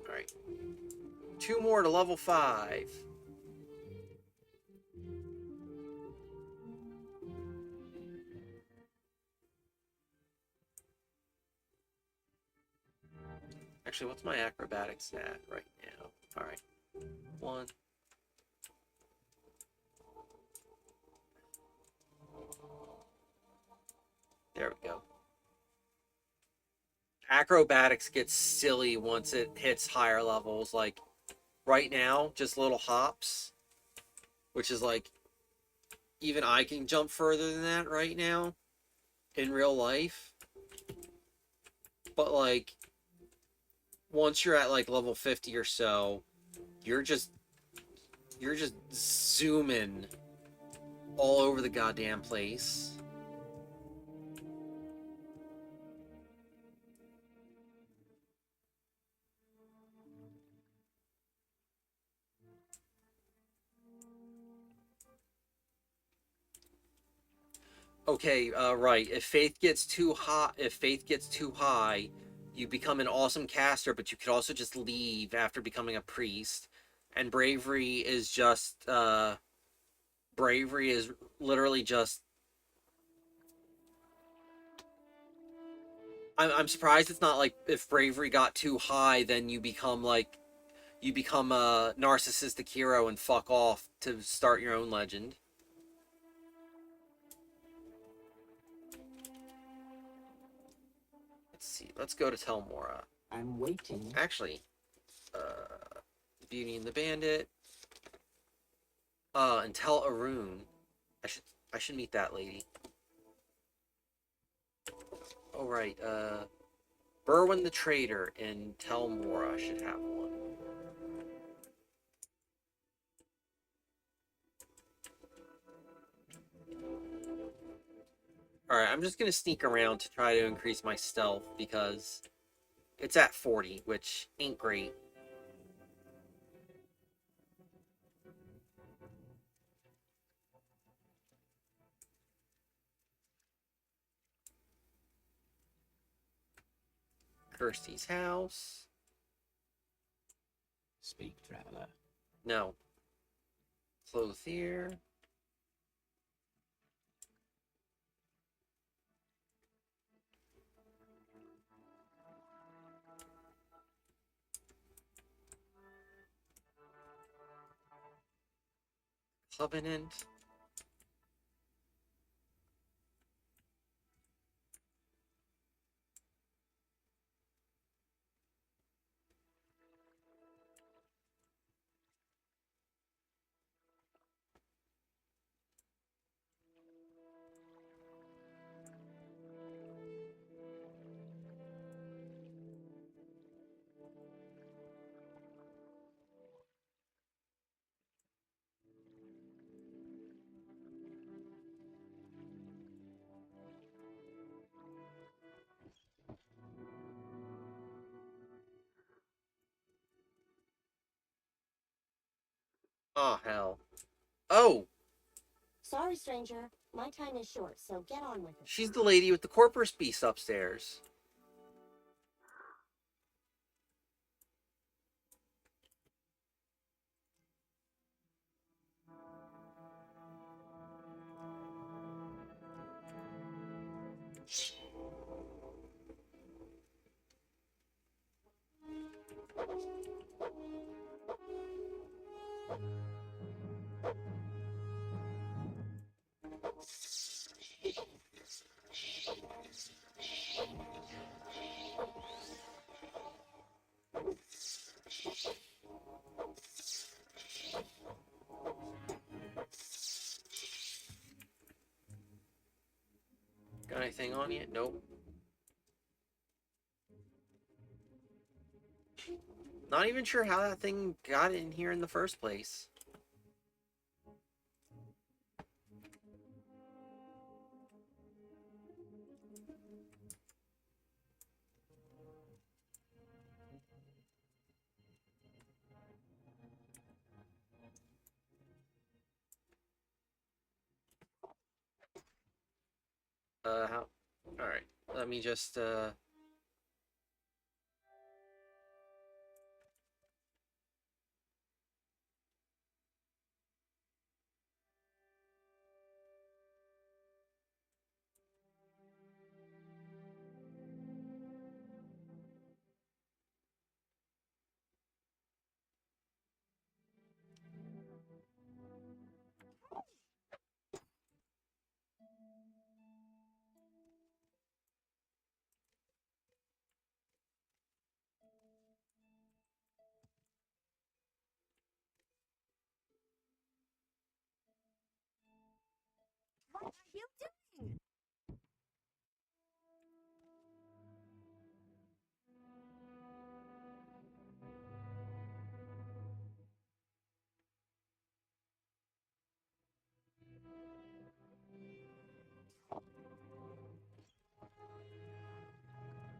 Alright. 2 more to level 5. Actually, what's my acrobatics at right now? Alright. 1. There we go. Acrobatics gets silly once it hits higher levels. Like, right now, just little hops. Which is like, even I can jump further than that right now. In real life. But like, once you're at like level 50 or so, you're just zooming all over the goddamn place. Okay, right. If faith gets too high, you become an awesome caster, but you could also just leave after becoming a priest. And bravery is literally just. I'm surprised it's not like if bravery got too high, then you become a narcissistic hero and fuck off to start your own legend. see. Let's go to Telmora. I'm waiting. Actually, Beauty and the Bandit. And Tel Arun. I should meet that lady. Oh right, Berwin the Trader in Telmora should have one. Alright, I'm just gonna sneak around to try to increase my stealth because it's at 40, which ain't great. Kirsty's house. Speak, traveler. No. Clothier. Covenant. Oh, hell. Oh! Sorry, stranger. My time is short, so get on with it. She's the lady with the corpus beast upstairs. Got anything on you? Nope. Not even sure how that thing got in here in the first place. How? Alright. Let me just, What are you doing?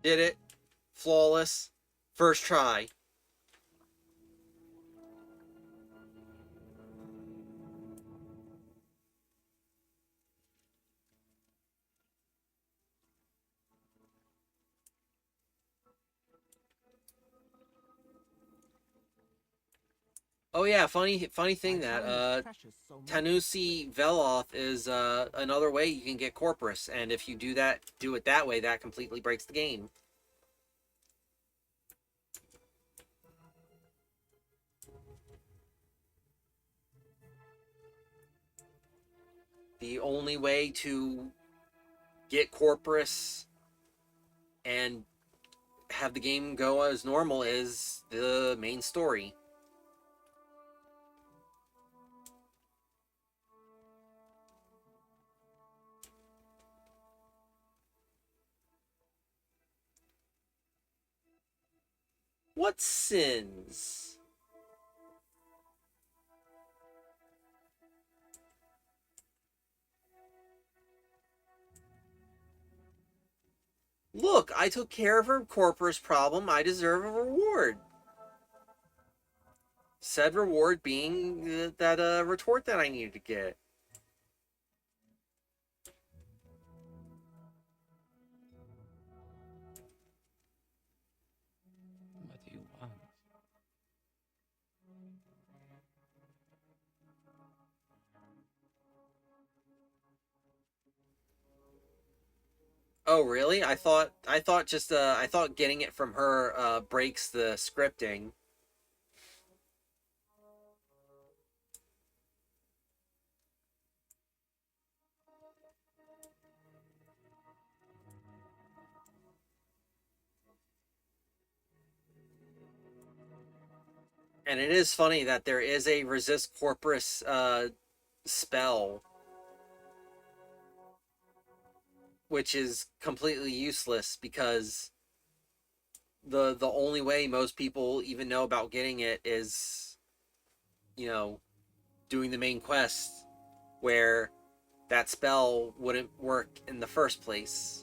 did it. Flawless. First try. Oh yeah, funny thing My that time is precious, so Tanusi Veloth is another way you can get Corpus, and if you do it that way, that completely breaks the game. The only way to get Corpus and have the game go as normal is the main story. What sins? Look, I took care of her corpus problem. I deserve a reward. Said reward being that retort that I needed to get. What do you want? Oh, really? I thought getting it from her breaks the scripting. And it is funny that there is a resist corpus spell, which is completely useless because the only way most people even know about getting it is, you know, doing the main quest, where that spell wouldn't work in the first place.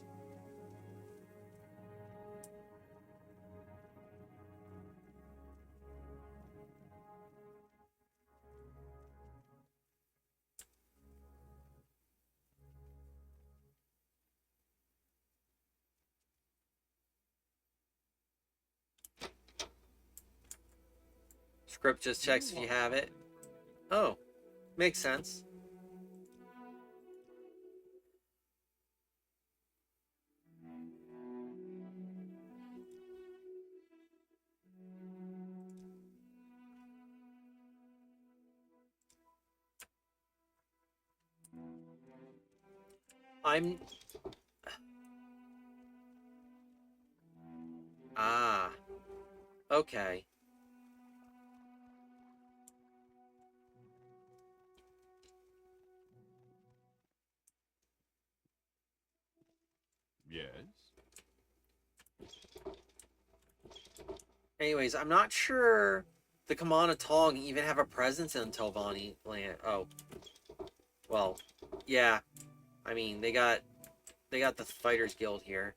Script just checks if you have it. Oh, makes sense. I'm... Ah. Okay. Yes? Anyways, I'm not sure the Kamana Tong even have a presence in Telvanni land. Oh. Well, yeah. I mean, they got the Fighters Guild here.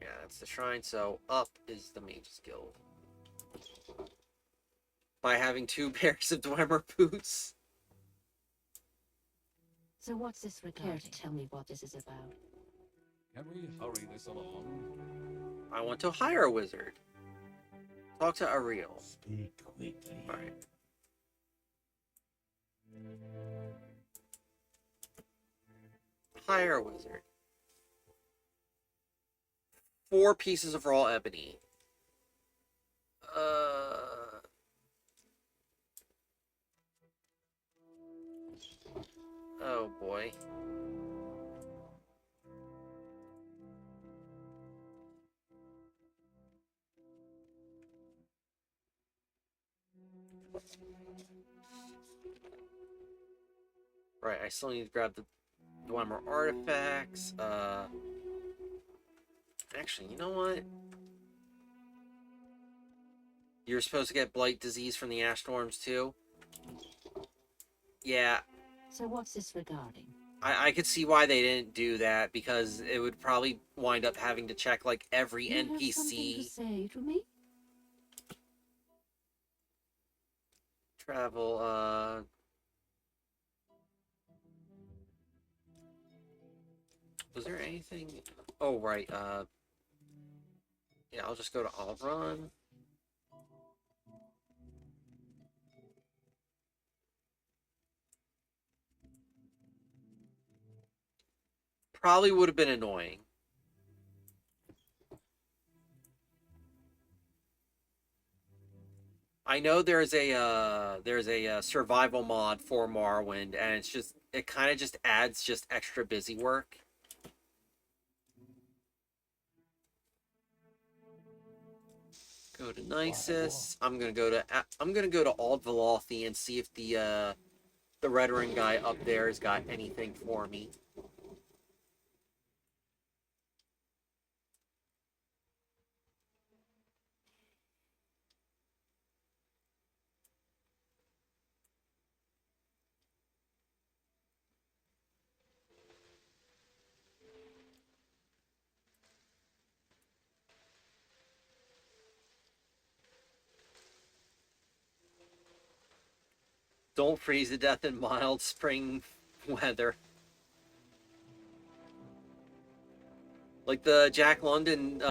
Yeah, that's the shrine, so up is the Mages Guild. By having 2 pairs of Dwemer boots. So what's this Care regarding? to tell me what this is about? Can we hurry this along? I want to hire a wizard. Talk to Ariel. Speak quickly. Alright. Hire a wizard. 4 pieces of raw ebony. Oh boy. Right, I still need to grab the Dwemer artifacts. Actually, you know what? You're supposed to get blight disease from the ash storms too. Yeah, So what's this regarding? I could see why they didn't do that, because it would probably wind up having to check like every You have something to NPC. say to me? Travel, was there anything? Oh, right, yeah, I'll just go to Alvron. Probably would have been annoying. I know there's a survival mod for Morrowind, and it kind of just adds just extra busy work. Go to Nisus. I'm gonna go to Ald Velothi and see if the Red Ring guy up there has got anything for me. Don't freeze to death in mild spring weather. Like the Jack London.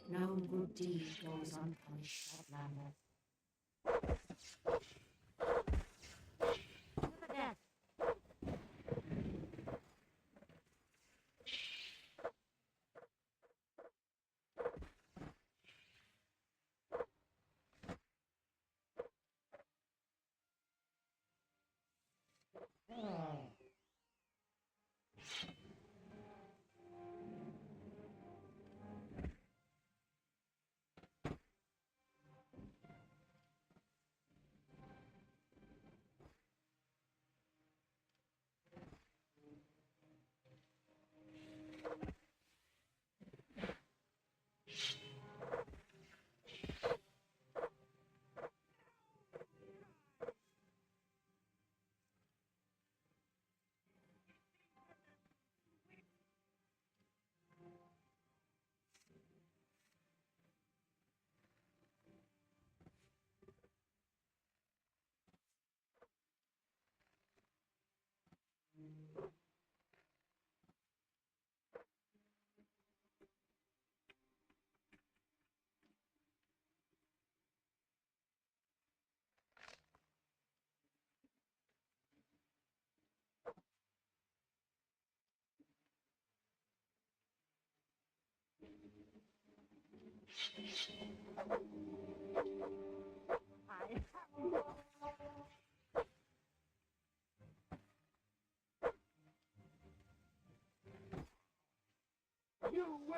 No good deed goes unpunished, Outlander. To the death.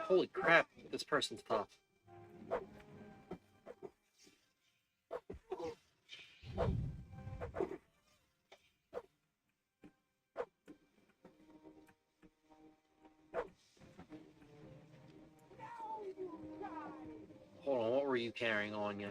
Holy crap, this person's tough. Hold on, what were you carrying on you?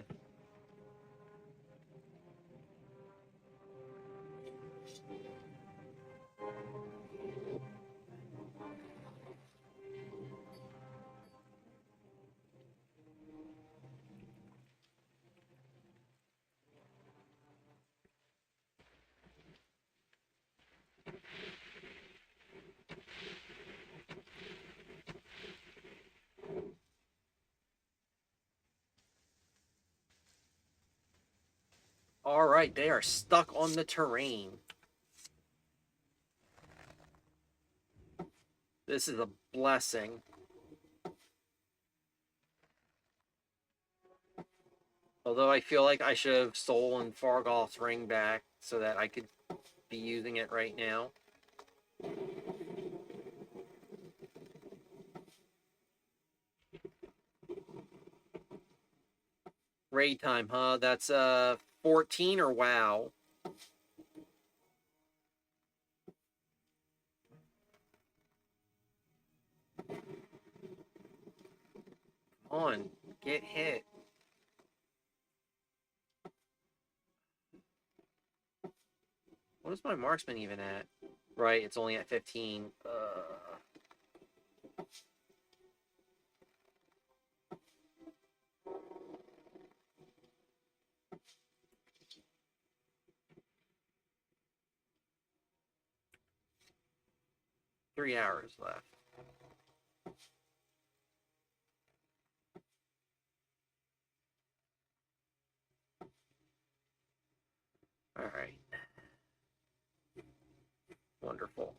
Alright, they are stuck on the terrain. This is a blessing. Although I feel like I should have stolen Fargoth's ring back so that I could be using it right now. Raid time, huh? That's 14 or WoW? Come on, get hit. What is my marksman even at? Right, it's only at 15. 3 hours left. Alright. Wonderful.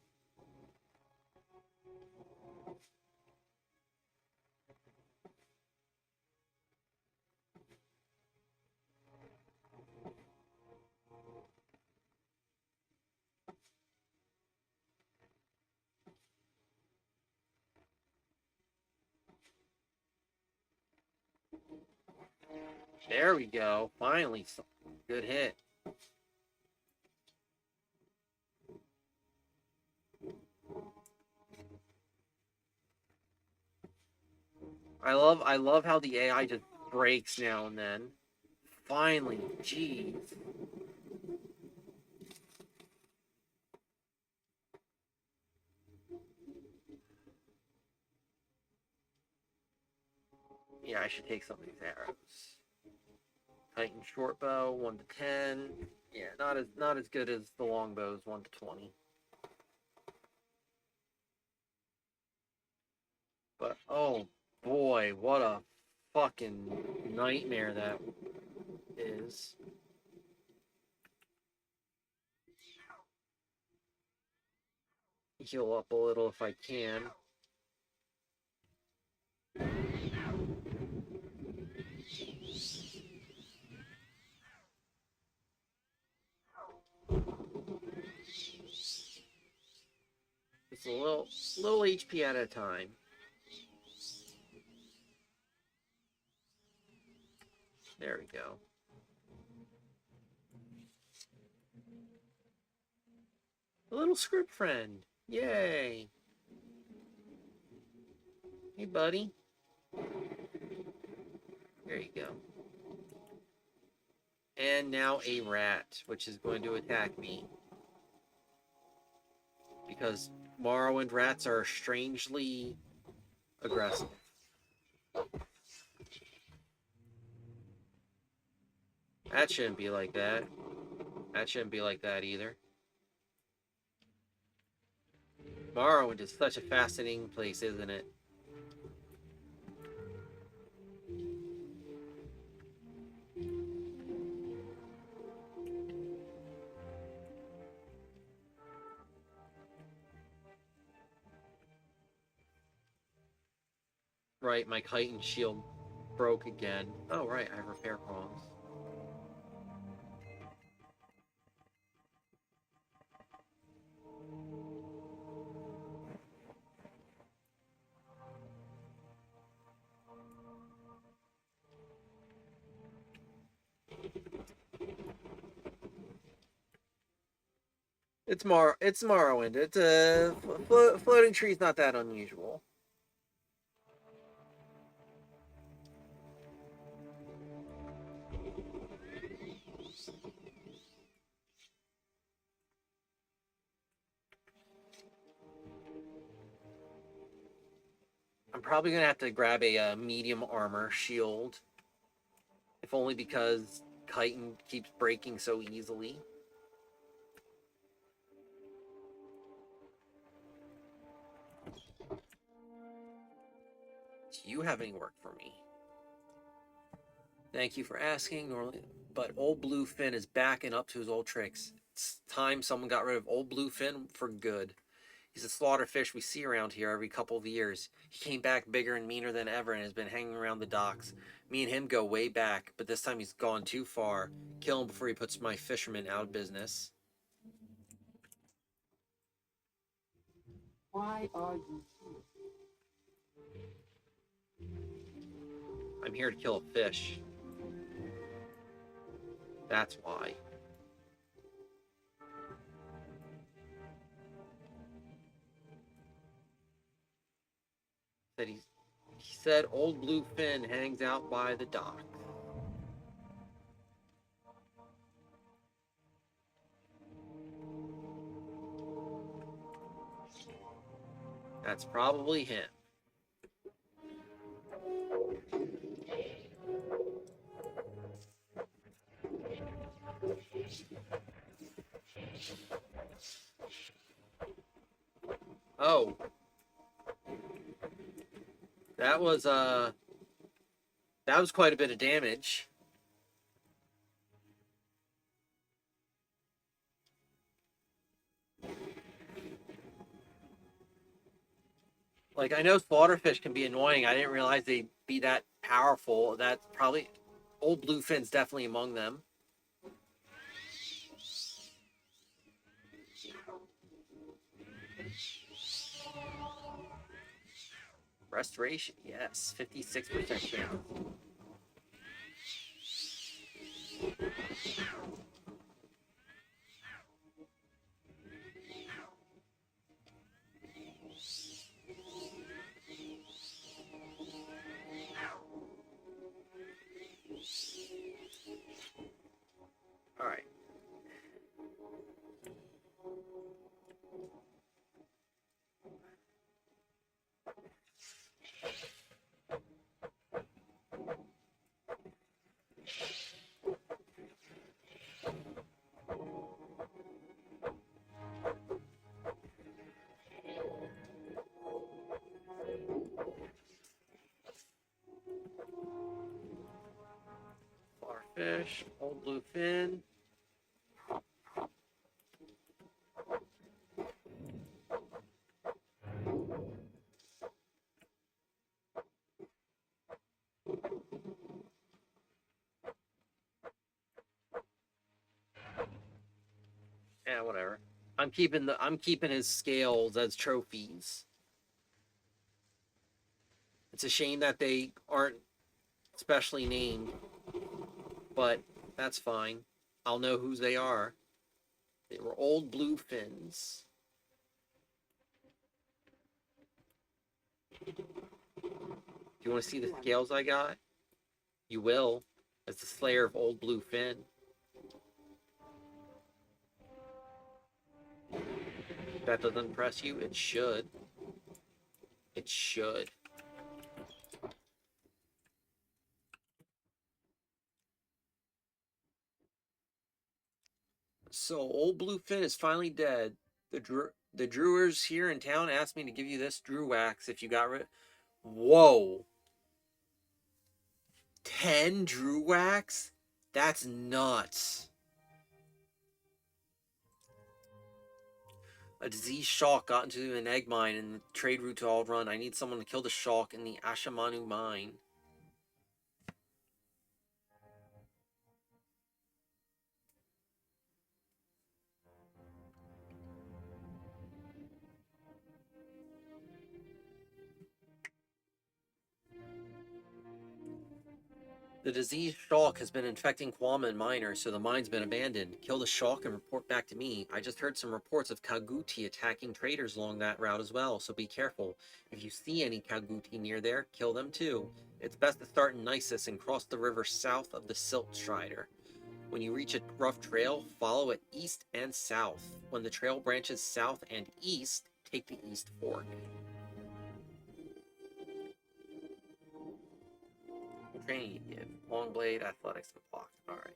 There we go. Finally, good hit. I love how the AI just breaks now and then. Finally, jeez. Yeah, I should take some of these arrows. Titan short bow, 1 to 10. Yeah, not as good as the longbows, 1 to 20. But oh boy, what a fucking nightmare that is. Heal up a little if I can. It's a little HP at a time. There we go. A little script friend. Yay. Hey, buddy. There you go. And now a rat, which is going to attack me. Because Morrowind rats are strangely aggressive. That shouldn't be like that. That shouldn't be like that either. Morrowind is such a fascinating place, isn't it? Right, my kite and shield broke again. Oh, right, I have repair prongs. It's Morrowind. It's a floating tree's not that unusual. I'm probably gonna have to grab a medium armor shield, if only because chitin keeps breaking so easily. Do you have any work for me? Thank you for asking. Normally, but Old Bluefin is back and up to his old tricks. It's time someone got rid of Old Bluefin for good. He's a slaughter fish we see around here every couple of years. He came back bigger and meaner than ever and has been hanging around the docks. Me and him go way back, but this time he's gone too far. Kill him before he puts my fishermen out of business. Why are you here? I'm here to kill a fish. That's why. He said Old Bluefin hangs out by the dock. That's probably him. Oh. That was quite a bit of damage. Like, I know slaughterfish can be annoying. I didn't realize they'd be that powerful. That's probably... Old Bluefin's definitely among them. Restoration, yes. 56% chance. Alright. Fish, Old Bluefin. Yeah, whatever. I'm keeping his scales as trophies. It's a shame that they aren't specially named, but that's fine. I'll know whose they are. They were Old Bluefins. Do you want to see the scales I got? You will, as the Slayer of Old Bluefin. If that doesn't impress you, it should. It should. So, Old Bluefin is finally dead. The Drewers here in town asked me to give you this Drew wax if you got rid. Whoa. 10 Drew wax? That's nuts. A diseased shark got into an egg mine and the trade routes all run. I need someone to kill the shark in the Ashamanu mine. The diseased shark has been infecting Kwama and miners, so the mine's been abandoned. Kill the shark and report back to me. I just heard some reports of Kaguti attacking traders along that route as well, so be careful. If you see any Kaguti near there, kill them too. It's best to start in Nisus and cross the river south of the Silt Strider. When you reach a rough trail, follow it east and south. When the trail branches south and east, take the east fork. What training you give? Long blade, athletics, and block. Alright.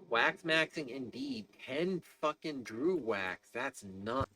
Wax maxing indeed. 10 fucking Drew wax. That's nuts.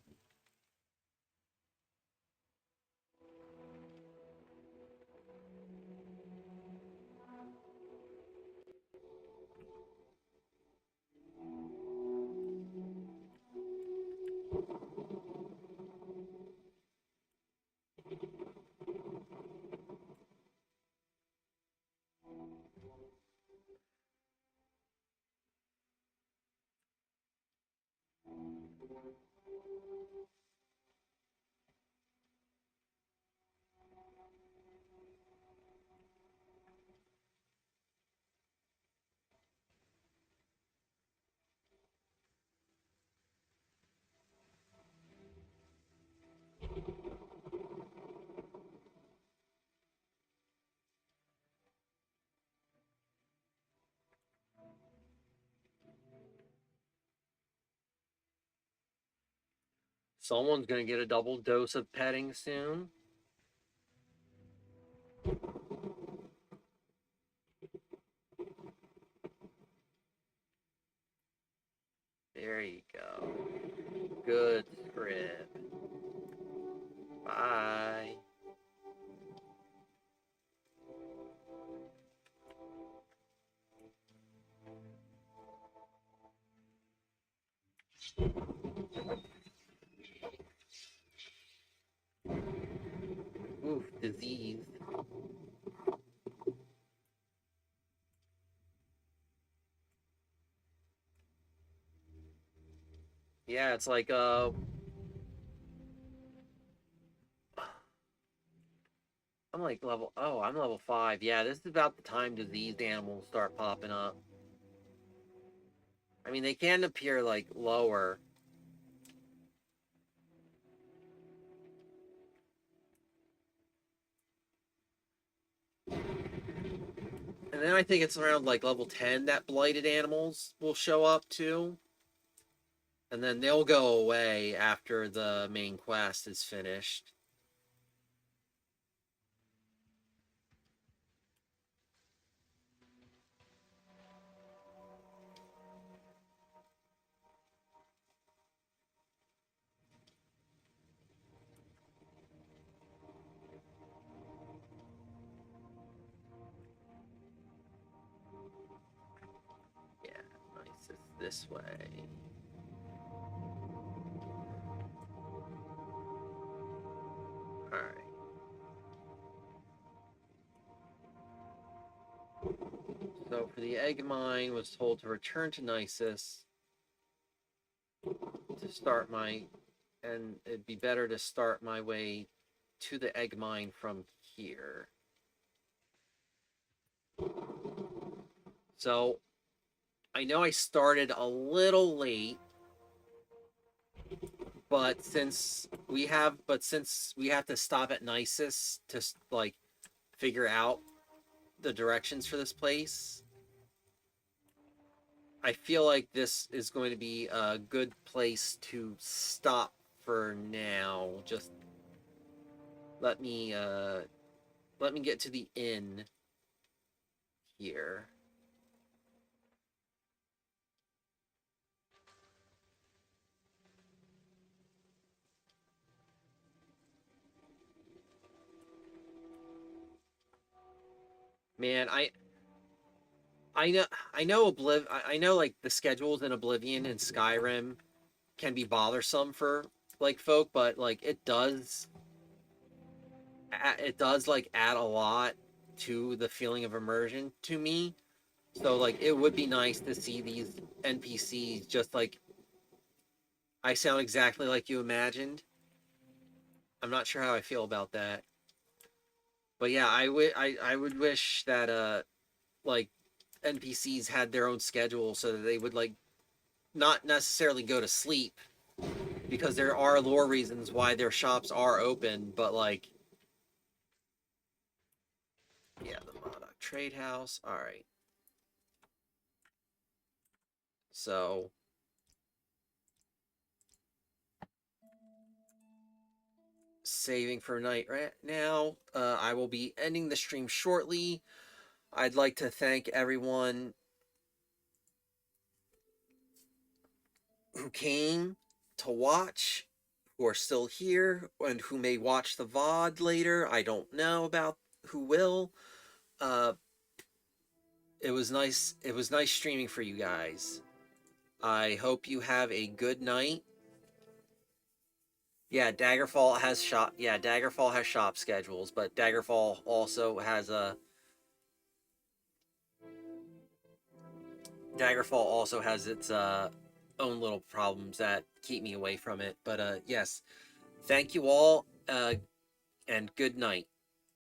Someone's gonna get a double dose of petting soon. There you go. Good script. Bye. Oof, disease. Yeah, it's like I'm like I'm level 5. Yeah, this is about the time diseased animals start popping up. I mean, they can appear like lower. And then I think it's around like level 10 that blighted animals will show up too. And then they'll go away after the main quest is finished. Yeah, nice. It's this way. Alright. So for the egg mine, was told to return to Nisus to start my, and it'd be better to start my way to the egg mine from here. So I know I started a little late, but since we have to stop at Nisus to like figure out the directions for this place, I feel like this is going to be a good place to stop for now. Just let me get to the inn here. Man, I know like the schedules in Oblivion and Skyrim can be bothersome for like folk, but like it does like add a lot to the feeling of immersion to me. So like it would be nice to see these NPCs just like I sound exactly like you imagined. I'm not sure how I feel about that. But yeah, I would wish that like NPCs had their own schedule so that they would like not necessarily go to sleep because there are lore reasons why their shops are open, but like yeah, the Modoc Trade House. All right. So saving for night right now. I will be ending the stream shortly. I'd like to thank everyone who came to watch, who are still here, and who may watch the VOD later. I don't know about who will. Uh, it was nice. It was nice streaming for you guys. I hope you have a good night. Yeah, Daggerfall has shop. Yeah, Daggerfall has shop schedules, but Daggerfall also has a. Daggerfall also has its own little problems that keep me away from it. But yes, thank you all, and good night.